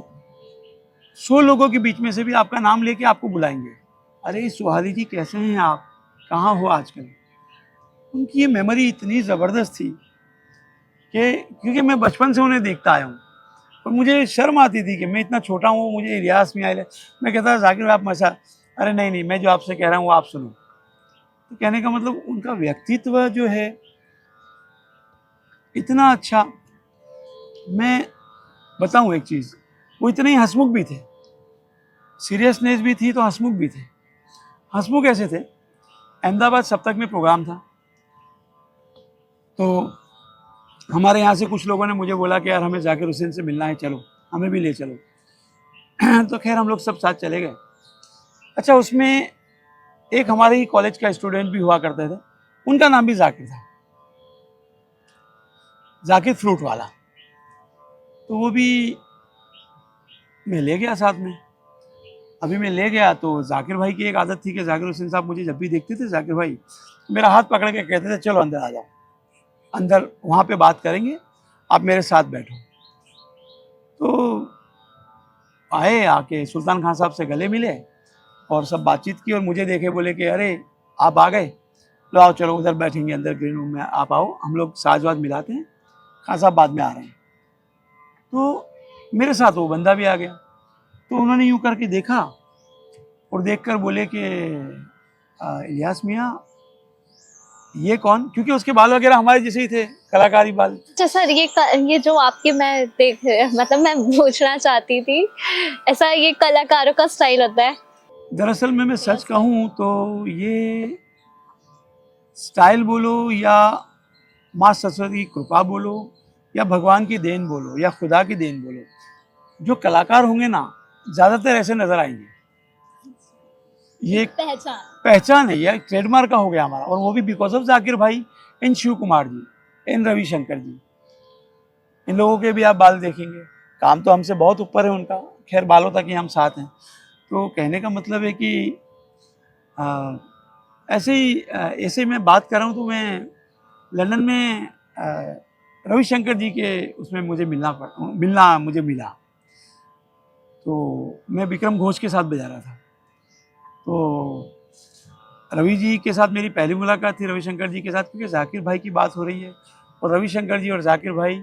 100 लोगों के बीच में से भी आपका नाम लेके आपको बुलाएंगे, अरे सुहाली जी कैसे हैं आप, कहाँ हो आजकल। उनकी ये मेमोरी इतनी ज़बरदस्त थी कि क्योंकि मैं बचपन से उन्हें देखता आया हूँ और मुझे शर्म आती थी कि मैं इतना छोटा हूँ, मुझे इलियास मियाँ, मैं कहता जाकिर आप मसा, अरे नहीं मैं जो आपसे कह रहा हूँ वो आप सुनो। तो कहने का मतलब उनका व्यक्तित्व जो है इतना अच्छा। मैं बताऊँ एक चीज़, वो इतने ही हंसमुख भी थे, सीरियसनेस भी थी तो हंसमुख भी थे। हंसमुख ऐसे थे, अहमदाबाद सप्तक में प्रोग्राम था तो हमारे यहाँ से कुछ लोगों ने मुझे बोला कि यार हमें जाकिर हुसैन से मिलना है, चलो हमें भी ले चलो। तो खैर हम लोग सब साथ चले गए। अच्छा, उसमें एक हमारे ही कॉलेज का स्टूडेंट भी हुआ करते थे, उनका नाम भी जाकिर था, जाकिर फ्रूट वाला। तो वो भी मैं ले गया साथ में। अभी मैं ले गया तो जाकिर भाई की एक आदत थी कि जाकिर हुसैन साहब मुझे जब भी देखते थे, जाकिर भाई मेरा हाथ पकड़ के कहते थे चलो अंदर आ जाओ, अंदर वहाँ पे बात करेंगे, आप मेरे साथ बैठो। तो आए, आके सुल्तान खान साहब से गले मिले और सब बातचीत की और मुझे देखे बोले कि अरे आप आ गए, लो आओ चलो उधर बैठेंगे अंदर ग्रीन रूम में, आप आओ, हम लोग साजवाज मिलाते हैं, खान साहब बाद में आ रहे हैं। तो मेरे साथ वो बंदा भी आ गया। तो उन्होंने यूँ करके देखा और देखकर बोले कि इलियास मियाँ ये कौन, क्योंकि उसके बाल वगैरह हमारे जैसे ही थे, कलाकारी बाल। अच्छा सर, ये जो आपके मैं मैं पूछना चाहती थी, ऐसा ये कलाकारों का स्टाइल होता है? दरअसल में मैं सच कहूँ तो ये स्टाइल बोलो या माँ सरस्वती की कृपा बोलो या भगवान की देन बोलो या खुदा की देन बोलो, जो कलाकार होंगे ना ज़्यादातर ऐसे नज़र आएंगे। ये पहचान है, यह ट्रेडमार्क का हो गया हमारा, और वो भी बिकॉज ऑफ जाकिर भाई, इन शिव कुमार जी, इन रविशंकर जी, इन लोगों के भी आप बाल देखेंगे, काम तो हमसे बहुत ऊपर है उनका, खैर बालों तक ही हम साथ हैं। तो कहने का मतलब है कि ऐसे मैं बात कर रहा हूँ तो मैं लंदन में रविशंकर जी के उसमें मुझे मिला। तो मैं विक्रम घोष के साथ बजा रहा था, तो रवि जी के साथ मेरी पहली मुलाकात थी, रविशंकर जी के साथ, क्योंकि जाकिर भाई की बात हो रही है और रविशंकर जी और जाकिर भाई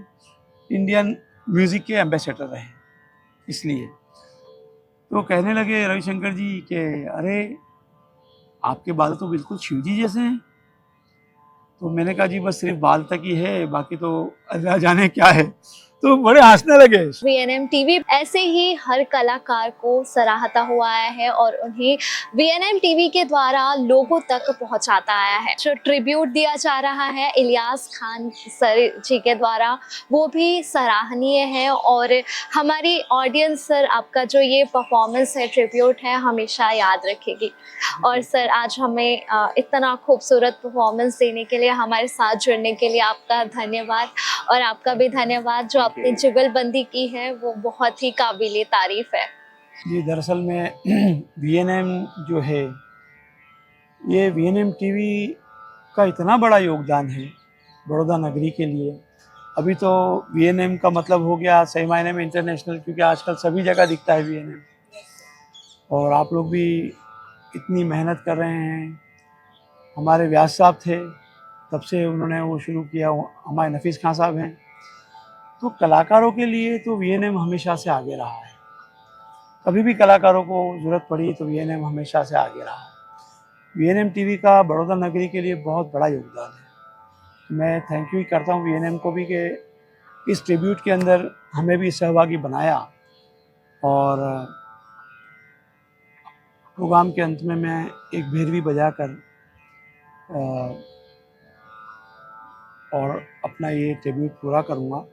इंडियन म्यूज़िक के एम्बेसडर रहे, इसलिए। तो कहने लगे रविशंकर जी कि अरे आपके बाल तो बिल्कुल शिव जी जैसे हैं। तो मैंने कहा जी बस सिर्फ बाल तक ही है, बाकी तो अल्लाह जाने क्या है। तो बड़े हंसने लगे। VNM TV ऐसे ही हर कलाकार को सराहता हुआ आया है और उन्हें VNM TV के द्वारा लोगों तक पहुंचाता आया है। जो ट्रिब्यूट दिया जा रहा है इलियास खान सर जी के द्वारा, वो भी सराहनीय है और हमारी ऑडियंस सर आपका जो ये परफॉर्मेंस है, ट्रिब्यूट है, हमेशा याद रखेगी। और सर आज हमें इतना खूबसूरत परफॉर्मेंस देने के लिए, हमारे साथ जुड़ने के लिए आपका धन्यवाद। और आपका भी धन्यवाद, जो आपने जुगलबंदी की है वो बहुत ही काबिले तारीफ है। जी दरअसल में VNM जो है, ये VNM TV का इतना बड़ा योगदान है बड़ौदा नगरी के लिए अभी तो वीएनएम का मतलब हो गया सही मायने में इंटरनेशनल, क्योंकि आजकल सभी जगह दिखता है वीएनएम। और आप लोग भी इतनी मेहनत कर रहे हैं। हमारे व्यास साहब थे, तब से उन्होंने वो शुरू किया, हमारे नफीस खान साहब हैं। तो कलाकारों के लिए तो वीएनएम हमेशा से आगे रहा है। कभी भी कलाकारों को ज़रूरत पड़ी तो वीएनएम हमेशा से आगे रहा है। वीएनएम टीवी का बड़ौदा नगरी के लिए बहुत बड़ा योगदान है। मैं थैंक यू ही करता हूँ वीएनएम को भी कि इस ट्रिब्यूट के अंदर हमें भी सहभागी बनाया। और प्रोग्राम के अंत में मैं एक भैरवी बजाकर और अपना ये ट्रिब्यूट पूरा करूँगा।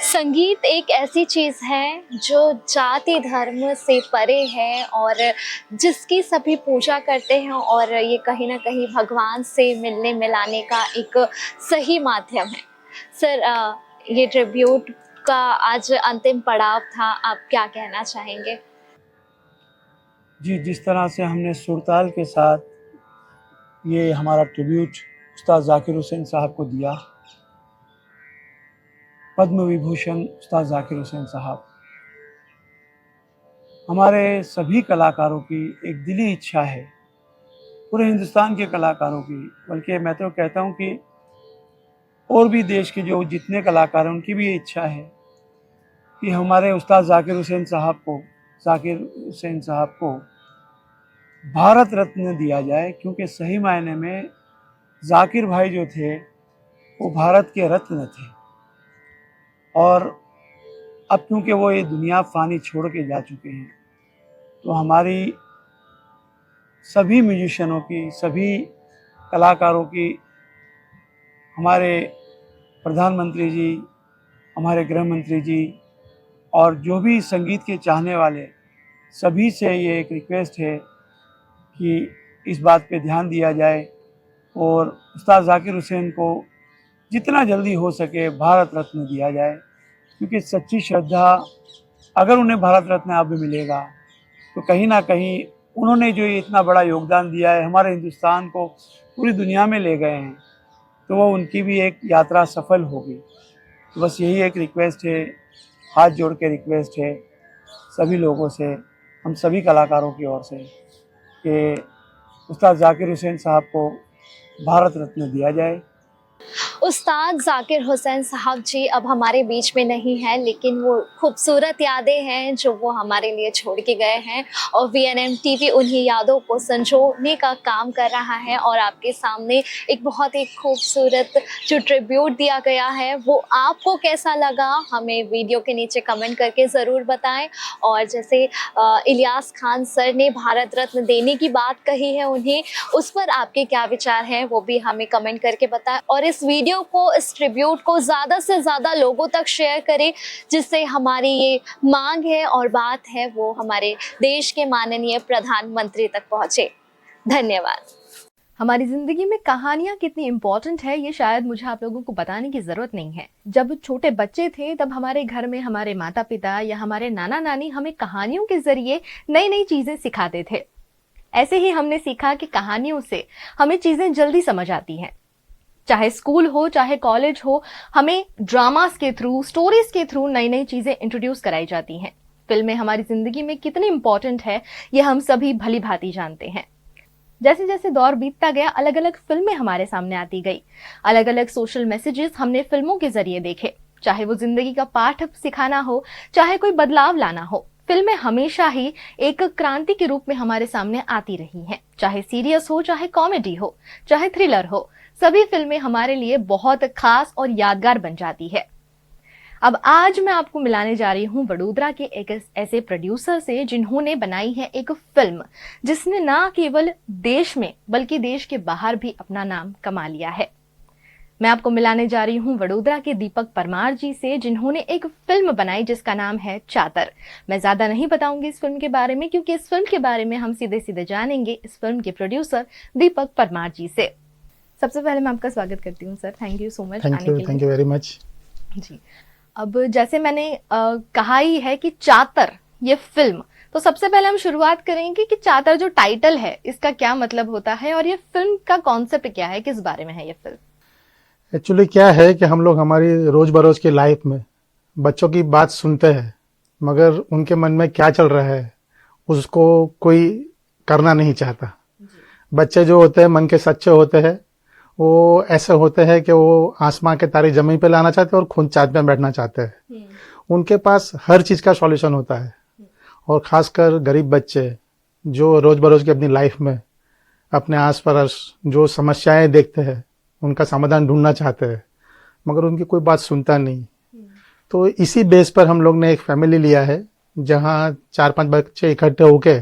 संगीत एक ऐसी चीज़ है जो जाति धर्म से परे है और जिसकी सभी पूजा करते हैं, और ये कहीं ना कहीं भगवान से मिलने मिलाने का एक सही माध्यम है। सर, ये ट्रिब्यूट का आज अंतिम पड़ाव था, आप क्या कहना चाहेंगे? जी, जिस तरह से हमने सुरताल के साथ ये हमारा ट्रिब्यूट उस्ताद जाकिर हुसैन साहब को दिया, पद्म विभूषण उस्ताद जाकिर हुसैन साहब, हमारे सभी कलाकारों की एक दिली इच्छा है, पूरे हिंदुस्तान के कलाकारों की, बल्कि मैं तो कहता हूँ कि और भी देश के जो जितने कलाकार हैं उनकी भी ये इच्छा है कि हमारे उस्ताद जाकिर हुसैन साहब को भारत रत्न दिया जाए, क्योंकि सही मायने में जाकिर भाई जो थे वो भारत के रत्न थे। और अब क्योंकि वो ये दुनिया फ़ानी छोड़ के जा चुके हैं, तो हमारी सभी म्यूजिशियनों की, सभी कलाकारों की, हमारे प्रधानमंत्री जी, हमारे गृह मंत्री जी और जो भी संगीत के चाहने वाले सभी से ये एक रिक्वेस्ट है कि इस बात पे ध्यान दिया जाए और उस्ताद जाकिर हुसैन को जितना जल्दी हो सके भारत रत्न दिया जाए, क्योंकि सच्ची श्रद्धा अगर उन्हें भारत रत्न अब मिलेगा तो कहीं ना कहीं उन्होंने जो इतना बड़ा योगदान दिया है, हमारे हिंदुस्तान को पूरी दुनिया में ले गए हैं, तो वो उनकी भी एक यात्रा सफल होगी। तो बस यही एक रिक्वेस्ट है, हाथ जोड़ के रिक्वेस्ट है सभी लोगों से, हम सभी कलाकारों की ओर से, कि उस्ताद जाकिर हुसैन साहब को भारत रत्न दिया जाए। उस्ताद जाकिर हुसैन साहब जी अब हमारे बीच में नहीं है, लेकिन वो खूबसूरत यादें हैं जो वो हमारे लिए छोड़ के गए हैं, और VNM TV उन्हीं यादों को संजोने का काम कर रहा है। और आपके सामने एक बहुत ही खूबसूरत जो ट्रिब्यूट दिया गया है, वो आपको कैसा लगा हमें वीडियो के नीचे कमेंट करके ज़रूर बताएं। और जैसे इलियास खान सर ने भारत रत्न देने की बात कही है उन्हें, उस पर आपके क्या विचार हैं वो भी हमें कमेंट करके बताएं। और इस वीडियो को, इस ट्रिब्यूट को ज़्यादा से ज़्यादा लोगों तक शेयर करें, जिससे हमारी ये मांग है और बात है वो हमारे देश के माननीय प्रधानमंत्री तक पहुंचे। धन्यवाद। हमारी जिंदगी में कहानियां कितनी इम्पोर्टेंट है ये शायद मुझे आप लोगों को बताने की जरूरत नहीं है। जब छोटे बच्चे थे तब हमारे घर में हमारे माता पिता या हमारे नाना नानी हमें कहानियों के जरिए नई नई चीजें सिखाते थे। ऐसे ही हमने सीखा कि कहानियों से हमें चीजें जल्दी समझ आती हैं। चाहे स्कूल हो चाहे कॉलेज हो, हमें ड्रामास के थ्रू, स्टोरीज के थ्रू नई नई चीजें इंट्रोड्यूस कराई जाती हैं। फिल्में हमारी जिंदगी में कितनी इंपॉर्टेंट है ये हम सभी भली भांति जानते हैं। जैसे जैसे दौर बीतता गया, अलग अलग फिल्में हमारे सामने आती गई, अलग अलग सोशल मैसेजेस हमने फिल्मों के जरिए देखे। चाहे वो जिंदगी का पाठ सिखाना हो, चाहे कोई बदलाव लाना हो, फिल्में हमेशा ही एक क्रांति के रूप में हमारे सामने आती रही हैं। चाहे सीरियस हो, चाहे कॉमेडी हो, चाहे थ्रिलर हो, सभी फिल्में हमारे लिए बहुत खास और यादगार बन जाती है। अब आज मैं आपको मिलाने जा रही हूँ वडोदरा के एक ऐसे प्रोड्यूसर से जिन्होंने बनाई है एक फिल्म जिसने ना केवल देश में बल्कि देश के बाहर भी अपना नाम कमा लिया है। मैं आपको मिलाने जा रही हूँ वडोदरा के दीपक परमार जी से जिन्होंने एक फिल्म बनाई जिसका नाम है चातर। मैं ज्यादा नहीं बताऊंगी इस फिल्म के बारे में क्योंकि इस फिल्म के बारे में हम सीधे सीधे जानेंगे इस फिल्म के प्रोड्यूसर दीपक परमार जी से। सबसे पहले मैं आपका स्वागत करती हूँ sir, thank you so much आने के लिए। थैंक यू वेरी मच जी। अब जैसे मैंने कहा ही है कि चातर ये फिल्म, तो सबसे पहले हम शुरुआत करेंगे कि चातर जो टाइटल है इसका क्या मतलब होता है और ये फिल्म का कॉन्सेप्ट क्या है, किस बारे में है ये फिल्म? एक्चुअली क्या है कि हम लोग हमारी रोज बरोज की लाइफ में बच्चों की बात सुनते हैं मगर उनके मन में क्या चल रहा है उसको कोई करना नहीं चाहता। बच्चे जो होते हैं मन के सच्चे होते हैं, वो ऐसे होते हैं कि वो आसमां के तारे जमीन पे लाना चाहते हैं और खुद चांद पे बैठना चाहते हैं। उनके पास हर चीज का सॉल्यूशन होता है और खासकर गरीब बच्चे जो रोज बरोज की अपनी लाइफ में अपने आस पास जो समस्याएं देखते हैं उनका समाधान ढूंढना चाहते हैं मगर उनकी कोई बात सुनता नहीं। तो इसी बेस पर हम लोग ने एक फैमिली लिया है जहां 4-5 बच्चे इकट्ठे होके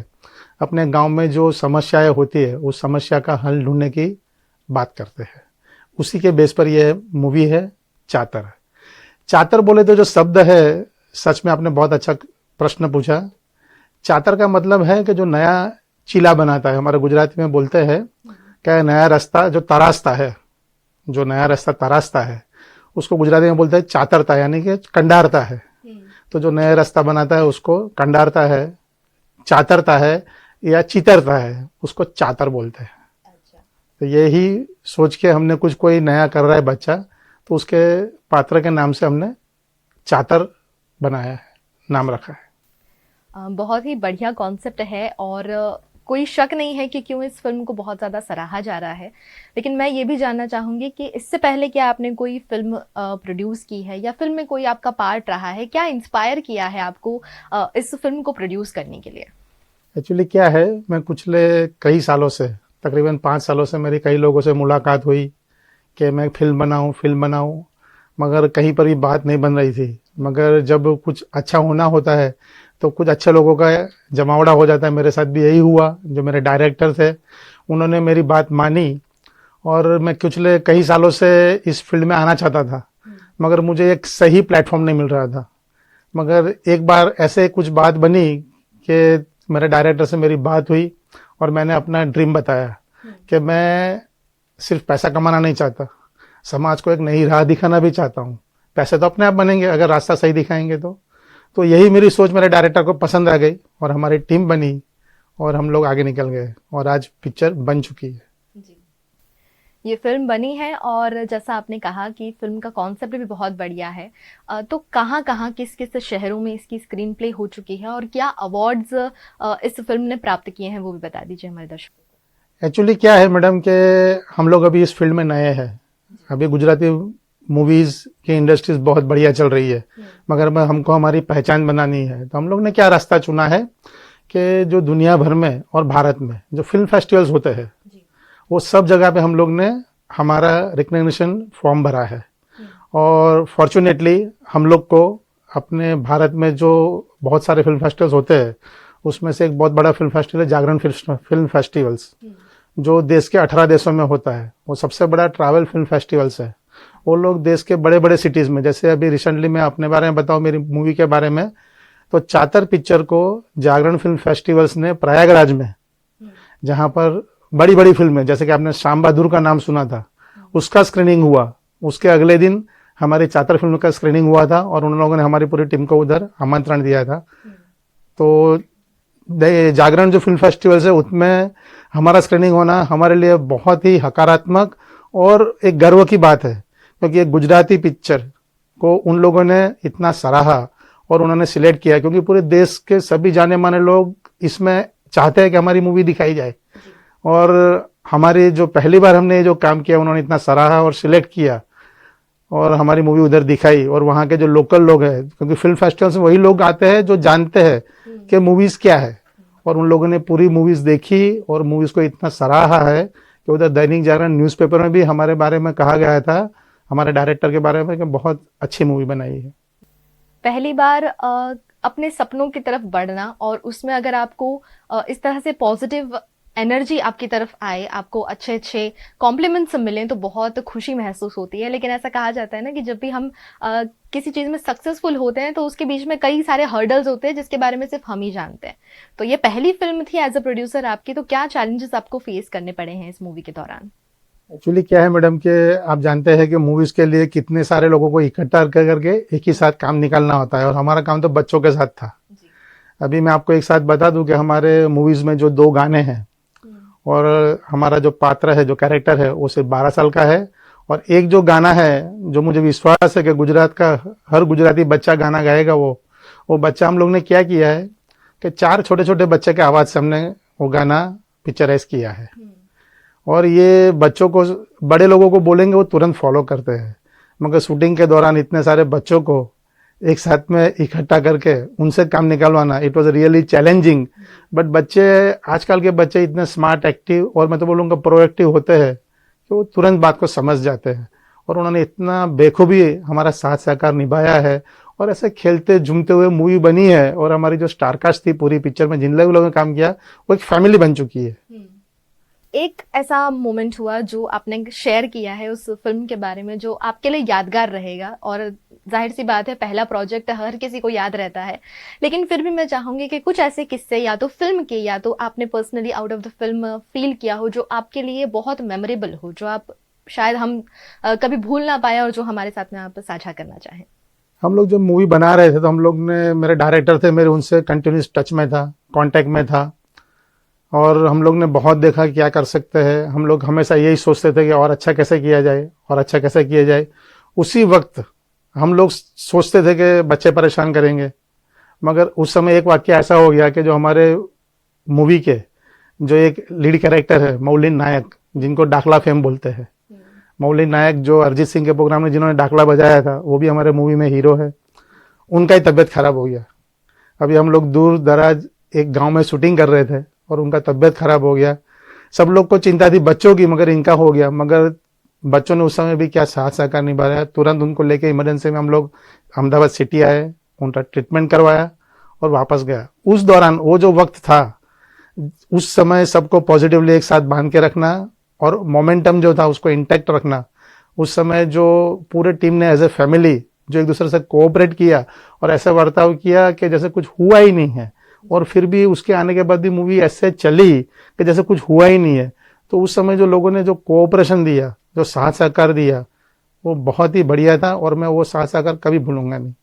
अपने गांव में जो समस्याएं होती है उस समस्या का हल ढूंढने की बात करते हैं। उसी के बेस पर यह मूवी है चातर। चातर बोले तो जो शब्द है, सच में आपने बहुत अच्छा प्रश्न पूछा। चातर का मतलब है कि जो नया चीला बनाता है, हमारे गुजराती में बोलते हैं क्या नया रास्ता जो तराशता है, जो नया रास्ता तराशता है उसको गुजराती में बोलते हैं चातरता, यानी कि कंडारता है। तो जो नया रास्ता बनाता है उसको कंडारता है, चातरता है या चितरता है, उसको चातर बोलते हैं। तो यही सोच के हमने कुछ कोई नया कर रहा है बच्चा तो उसके पात्र के नाम से हमने चातर बनाया है, नाम रखा है। बहुत ही बढ़िया कॉन्सेप्ट है और कोई शक नहीं है कि क्यों इस फिल्म को बहुत ज़्यादा सराहा जा रहा है। लेकिन मैं ये भी जानना चाहूँगी कि इससे पहले क्या आपने कोई फिल्म प्रोड्यूस की है या फिल्म में कोई आपका पार्ट रहा है? क्या इंस्पायर किया है आपको इस फिल्म को प्रोड्यूस करने के लिए? एक्चुअली क्या है, मैं पिछले कई सालों से, तकरीबन 5 सालों से मेरी कई लोगों से मुलाकात हुई कि मैं फिल्म बनाऊं, मगर कहीं पर भी बात नहीं बन रही थी। मगर जब कुछ अच्छा होना होता है तो कुछ अच्छे लोगों का जमावड़ा हो जाता है। मेरे साथ भी यही हुआ। जो मेरे डायरेक्टर थे उन्होंने मेरी बात मानी और मैं पिछले कई सालों से इस फील्ड में आना चाहता था मगर मुझे एक सही प्लेटफॉर्म नहीं मिल रहा था। मगर एक बार ऐसे कुछ बात बनी कि मेरे डायरेक्टर से मेरी बात हुई और मैंने अपना ड्रीम बताया कि मैं सिर्फ पैसा कमाना नहीं चाहता, समाज को एक नई राह दिखाना भी चाहता हूँ। पैसे तो अपने आप बनेंगे अगर रास्ता सही दिखाएंगे तो यही मेरी सोच मेरे डायरेक्टर को पसंद आ गई और हमारी टीम बनी और हम लोग आगे निकल गए और आज पिक्चर बन चुकी है। जी, ये फिल्म बनी है और जैसा आपने कहा कि फिल्म का कॉन्सेप्ट भी बहुत बढ़िया है। तो कहाँ कहाँ किस किस शहरों में इसकी स्क्रीन प्ले हो चुकी है और क्या अवार्ड्स इस फिल्म ने प्राप्त किए हैं वो भी बता दीजिए हमारे दर्शकों को। एक्चुअली क्या है मैडम कि हम लोग अभी इस फील्ड में नए हैं। अभी गुजराती मूवीज की इंडस्ट्रीज बहुत बढ़िया चल रही है मगर हमको हमारी पहचान बनानी है। तो हम लोग ने क्या रास्ता चुना है कि जो दुनिया भर में और भारत में जो फिल्म फेस्टिवल्स होते हैं वो सब जगह पे हम लोग ने हमारा रिकग्निशन फॉर्म भरा है और फॉर्चुनेटली हम लोग को अपने भारत में जो बहुत सारे फिल्म फेस्टिवल्स होते हैं उसमें से एक बहुत बड़ा फिल्म फेस्टिवल है जागरण फिल्म फेस्टिवल्स, जो देश के 18 देशों में होता है। वो सबसे बड़ा ट्रैवल फिल्म फेस्टिवल्स है। वो लोग देश के बड़े बड़े सिटीज में, जैसे अभी रिसेंटली मैं अपने बारे में बताऊं, मेरी मूवी के बारे में, तो चातर पिक्चर को जागरण फिल्म फेस्टिवल्स ने प्रयागराज में, जहां पर बड़ी बड़ी फिल्में जैसे कि आपने श्याम बहादुर का नाम सुना था, उसका स्क्रीनिंग हुआ। उसके अगले दिन हमारी चातर फिल्म का स्क्रीनिंग हुआ था और उन लोगों ने हमारी पूरी टीम को उधर आमंत्रण दिया था। तो जागरण जो फिल्म फेस्टिवल्स है उसमें हमारा स्क्रीनिंग होना हमारे लिए बहुत ही सकारात्मक और एक गर्व की बात है, क्योंकि एक गुजराती पिक्चर को उन लोगों ने इतना सराहा और उन्होंने सिलेक्ट किया, क्योंकि पूरे देश के सभी जाने माने लोग इसमें चाहते हैं कि हमारी मूवी दिखाई जाए। और हमारी जो पहली बार हमने जो काम किया उन्होंने इतना सराहा और सिलेक्ट किया और हमारी मूवी उधर दिखाई। और वहाँ के जो लोकल लोग हैं, क्योंकि फिल्म फेस्टिवल से वही लोग आते हैं जो जानते हैं कि मूवीज क्या है, और उन लोगों ने पूरी मूवीज देखी और मूवीज को इतना सराहा है कि उधर दैनिक जागरण न्यूज़पेपर में भी हमारे बारे में कहा गया था, हमारे डायरेक्टर के बारे में, कि बहुत अच्छी मूवी बनाई है। पहली बार अपने सपनों की तरफ बढ़ना और उसमें अगर आपको इस तरह से पॉजिटिव एनर्जी आपकी तरफ आए, आपको अच्छे अच्छे कॉम्प्लीमेंट्स मिलें तो बहुत खुशी महसूस होती है। लेकिन ऐसा कहा जाता है ना कि जब भी हम किसी चीज़ में सक्सेसफुल होते हैं तो उसके बीच में कई सारे हर्डल्स होते हैं जिसके बारे में सिर्फ हम ही जानते हैं। तो ये पहली फिल्म थी एज अ प्रोड्यूसर आपकी, तो क्या चैलेंजेस आपको फेस करने पड़े हैं इस मूवी के दौरान? एक्चुअली क्या है मैडम कि आप जानते हैं कि मूवीज के लिए कितने सारे लोगों को इकट्ठा करके एक ही साथ काम निकालना होता है, और हमारा काम तो बच्चों के साथ था। अभी मैं आपको एक साथ बता दूं कि हमारे मूवीज में जो 2 गाने हैं और हमारा जो पात्र है, जो कैरेक्टर है, वो सिर्फ 12 साल का है, और एक जो गाना है जो मुझे विश्वास है कि गुजरात का हर गुजराती बच्चा गाना गाएगा, वो बच्चा हम लोग ने क्या किया है कि 4 छोटे छोटे बच्चे के आवाज से हमने वो गाना पिक्चराइज किया है। और ये बच्चों को, बड़े लोगों को बोलेंगे वो तुरंत फॉलो करते हैं, मगर शूटिंग के दौरान इतने सारे बच्चों को एक साथ में इकट्ठा करके उनसे काम निकालवाना, it was really challenging. But बच्चे, आजकल के बच्चे इतने स्मार्ट, एक्टिव और मैं तो बोलूँगा प्रोएक्टिव होते हैं कि वो तुरंत बात को समझ जाते हैं, और उन्होंने इतना बेखूबी हमारा साथ सहकार निभाया है, और ऐसे खेलते झूमते हुए मूवी बनी है। और हमारी जो स्टारकास्ट थी पूरी पिक्चर में, जिन लोगों ने काम किया, वो एक फैमिली बन चुकी है। एक ऐसा मोमेंट हुआ जो आपने शेयर किया है उस फिल्म के बारे में जो आपके लिए यादगार रहेगा, और जाहिर सी बात है पहला प्रोजेक्ट हर किसी को याद रहता है, लेकिन फिर भी मैं चाहूंगी कि कुछ ऐसे किस्से या तो फिल्म के या तो आपने personally out of the film feel किया हो जो आपके लिए बहुत मेमोरेबल हो, जो आप शायद हम कभी भूल ना पाए और जो हमारे साथ में आप साझा करना चाहें। हम लोग जब मूवी बना रहे थे तो हम लोग ने, मेरे डायरेक्टर थे, मेरे उनसे कंटिन्यूस टच में था, कांटेक्ट में था, और हम लोग ने बहुत देखा क्या कर सकते हैं। हम लोग हमेशा यही सोचते थे कि और अच्छा कैसे किया जाए, और अच्छा कैसे किया जाए। उसी वक्त हम लोग सोचते थे कि बच्चे परेशान करेंगे, मगर उस समय एक वाक्य ऐसा हो गया कि जो हमारे मूवी के जो एक लीड कैरेक्टर है मौलिन नायक, जिनको डाकला फेम बोलते हैं, मौलिन नायक जो अरिजीत सिंह के प्रोग्राम में जिन्होंने डाकला बजाया था, वो भी हमारे मूवी में हीरो है। उनका ही तबीयत खराब हो गया। अभी हम लोग दूर दराज एक गांव में शूटिंग कर रहे थे और उनका तबीयत खराब हो गया। सब लोग को चिंता थी बच्चों की, मगर इनका हो गया। मगर बच्चों ने उस समय भी क्या साथ सहकार निभाया, तुरंत उनको लेके इमरजेंसी में हम लोग अहमदाबाद सिटी आए, उनका ट्रीटमेंट करवाया और वापस गया। उस दौरान वो जो वक्त था, उस समय सबको पॉजिटिवली एक साथ बांध के रखना और मोमेंटम जो था उसको इंटैक्ट रखना। उस समय जो पूरे टीम ने एज ए फैमिली जो एक दूसरे से कोऑपरेट किया और ऐसा बर्ताव किया कि जैसे कुछ हुआ ही नहीं है, और फिर भी उसके आने के बाद भी मूवी ऐसे चली कि जैसे कुछ हुआ ही नहीं है। तो उस समय जो लोगों ने जो कोऑपरेशन दिया, जो साथ सहकार दिया, वो बहुत ही बढ़िया था, और मैं वो साथ सहकार कभी भूलूंगा नहीं।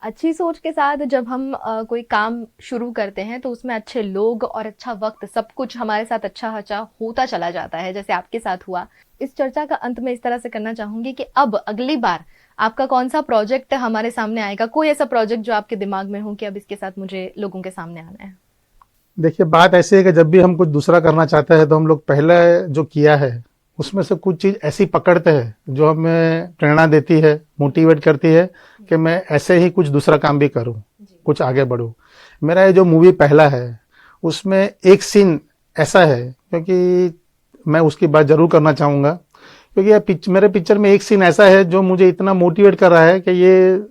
अच्छी सोच के साथ जब हम कोई काम शुरू करते हैं तो उसमें अच्छे लोग और अच्छा वक्त, सब कुछ हमारे साथ अच्छा होता चला जाता है, जैसे आपके साथ हुआ। इस चर्चा का अंत में इस तरह से करना चाहूंगी कि अब अगली बार आपका कौन सा प्रोजेक्ट हमारे सामने आएगा? कोई ऐसा प्रोजेक्ट जो आपके दिमाग में हो कि अब इसके साथ मुझे लोगों के सामने आना है? देखिए, बात ऐसी है कि जब भी हम कुछ दूसरा करना चाहते हैं तो हम लोग पहले जो किया है उसमें से कुछ चीज ऐसी पकड़ते हैं जो हमें प्रेरणा देती है, मोटिवेट करती है कि मैं ऐसे ही कुछ दूसरा काम भी करूं, कुछ आगे बढ़ूं। मेरा ये जो मूवी पहला है उसमें एक सीन ऐसा है, क्योंकि मैं उसकी बात जरूर करना चाहूंगा, क्योंकि मेरे पिक्चर में एक सीन ऐसा है जो मुझे इतना मोटिवेट कर रहा है कि ये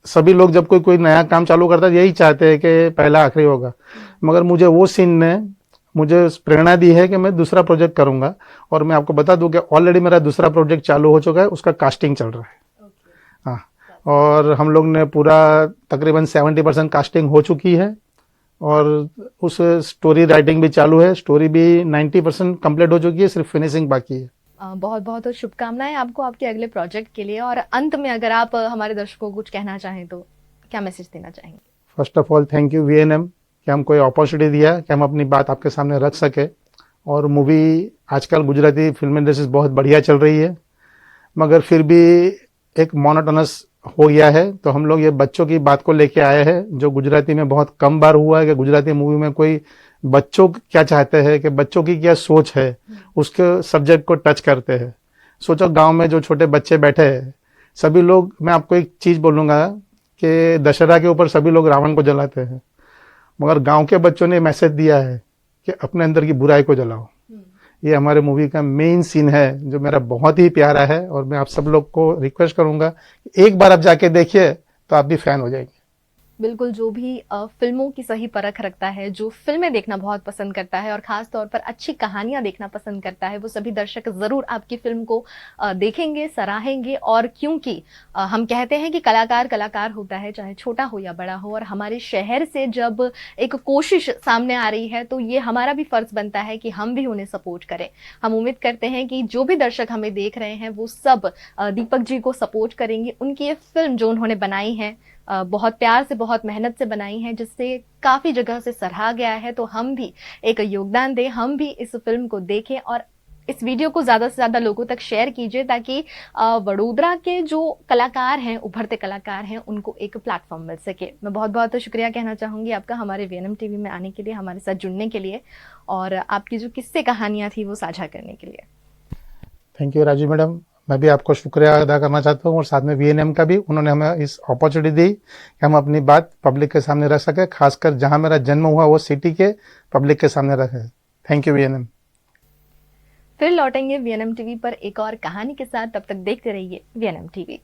सभी लोग जब कोई नया काम चालू करता है यही चाहते हैं कि पहला आखिरी होगा, मगर मुझे वो सीन ने मुझे प्रेरणा दी है कि मैं दूसरा प्रोजेक्ट करूंगा। और मैं आपको बता दूं कि ऑलरेडी मेरा दूसरा प्रोजेक्ट चालू हो चुका है, उसका कास्टिंग चल रहा है। हाँ, और हम लोग ने पूरा तकरीबन 70% कास्टिंग हो चुकी है, और उस स्टोरी राइटिंग भी चालू है। स्टोरी भी 90% कंप्लीट हो चुकी है, सिर्फ फिनिशिंग बाकी है। बहुत बहुत शुभकामनाएं आपको आपके अगले प्रोजेक्ट के लिए। और अंत में अगर आप हमारे दर्शकों को कुछ कहना चाहें तो क्या मैसेज देना चाहेंगे? First of all thank you VNM कि हमको ये अपॉर्चुनिटी दिया कि हम अपनी बात आपके सामने रख सके। और मूवी आजकल गुजराती फिल्म इंडस्ट्री बहुत बढ़िया चल रही है, मगर फिर भी एक मोनोटोनस हो गया है। तो हम लोग ये बच्चों की बात को लेके आए हैं, जो गुजराती में बहुत कम बार हुआ है कि गुजराती मूवी में कोई बच्चों क्या चाहते हैं, कि बच्चों की क्या सोच है, उसके सब्जेक्ट को टच करते हैं। सोचो गांव में जो छोटे बच्चे बैठे हैं, सभी लोग, मैं आपको एक चीज बोलूंगा कि दशहरा के ऊपर सभी लोग रावण को जलाते हैं, मगर गांव के बच्चों ने मैसेज दिया है कि अपने अंदर की बुराई को जलाओ। ये हमारे मूवी का मेन सीन है जो मेरा बहुत ही प्यारा है, और मैं आप सब लोग को रिक्वेस्ट करूंगा एक बार आप जाके देखिए तो आप भी फैन हो जाएंगे। बिल्कुल, जो भी फिल्मों की सही परख रखता है, जो फिल्में देखना बहुत पसंद करता है और खास तौर पर अच्छी कहानियां देखना पसंद करता है, वो सभी दर्शक जरूर आपकी फिल्म को देखेंगे, सराहेंगे। और क्योंकि हम कहते हैं कि कलाकार कलाकार होता है, चाहे छोटा हो या बड़ा हो, और हमारे शहर से जब एक कोशिश सामने आ रही है तो ये हमारा भी फर्ज बनता है कि हम भी उन्हें सपोर्ट करें। हम उम्मीद करते हैं कि जो भी दर्शक हमें देख रहे हैं वो सब दीपक जी को सपोर्ट करेंगे। उनकी ये फिल्म जो उन्होंने बनाई है, बहुत प्यार से, बहुत मेहनत से बनाई है, जिससे काफी जगह से सराहा गया है, तो हम भी एक योगदान दें, हम भी इस फिल्म को देखें और इस वीडियो को ज्यादा से ज्यादा लोगों तक शेयर कीजिए, ताकि वडोदरा के जो कलाकार हैं, उभरते कलाकार हैं, उनको एक प्लेटफॉर्म मिल सके। मैं बहुत बहुत शुक्रिया कहना चाहूंगी आपका हमारे वीएनएम टीवी में आने के लिए, हमारे साथ जुड़ने के लिए और आपकी जो किस्से कहानियां थी वो साझा करने के लिए। Thank you Raju madam. मैं भी आपको शुक्रिया अदा करना चाहता हूँ और साथ में वीएनएम का भी। उन्होंने हमें इस अपॉर्चुनिटी दी कि हम अपनी बात पब्लिक के सामने रख सके, खासकर जहां मेरा जन्म हुआ वो सिटी के पब्लिक के सामने रखे। Thank you VNM. फिर लौटेंगे वीएनएम टीवी पर एक और कहानी के साथ, तब तक देखते रहिए वीएनएम टीवी।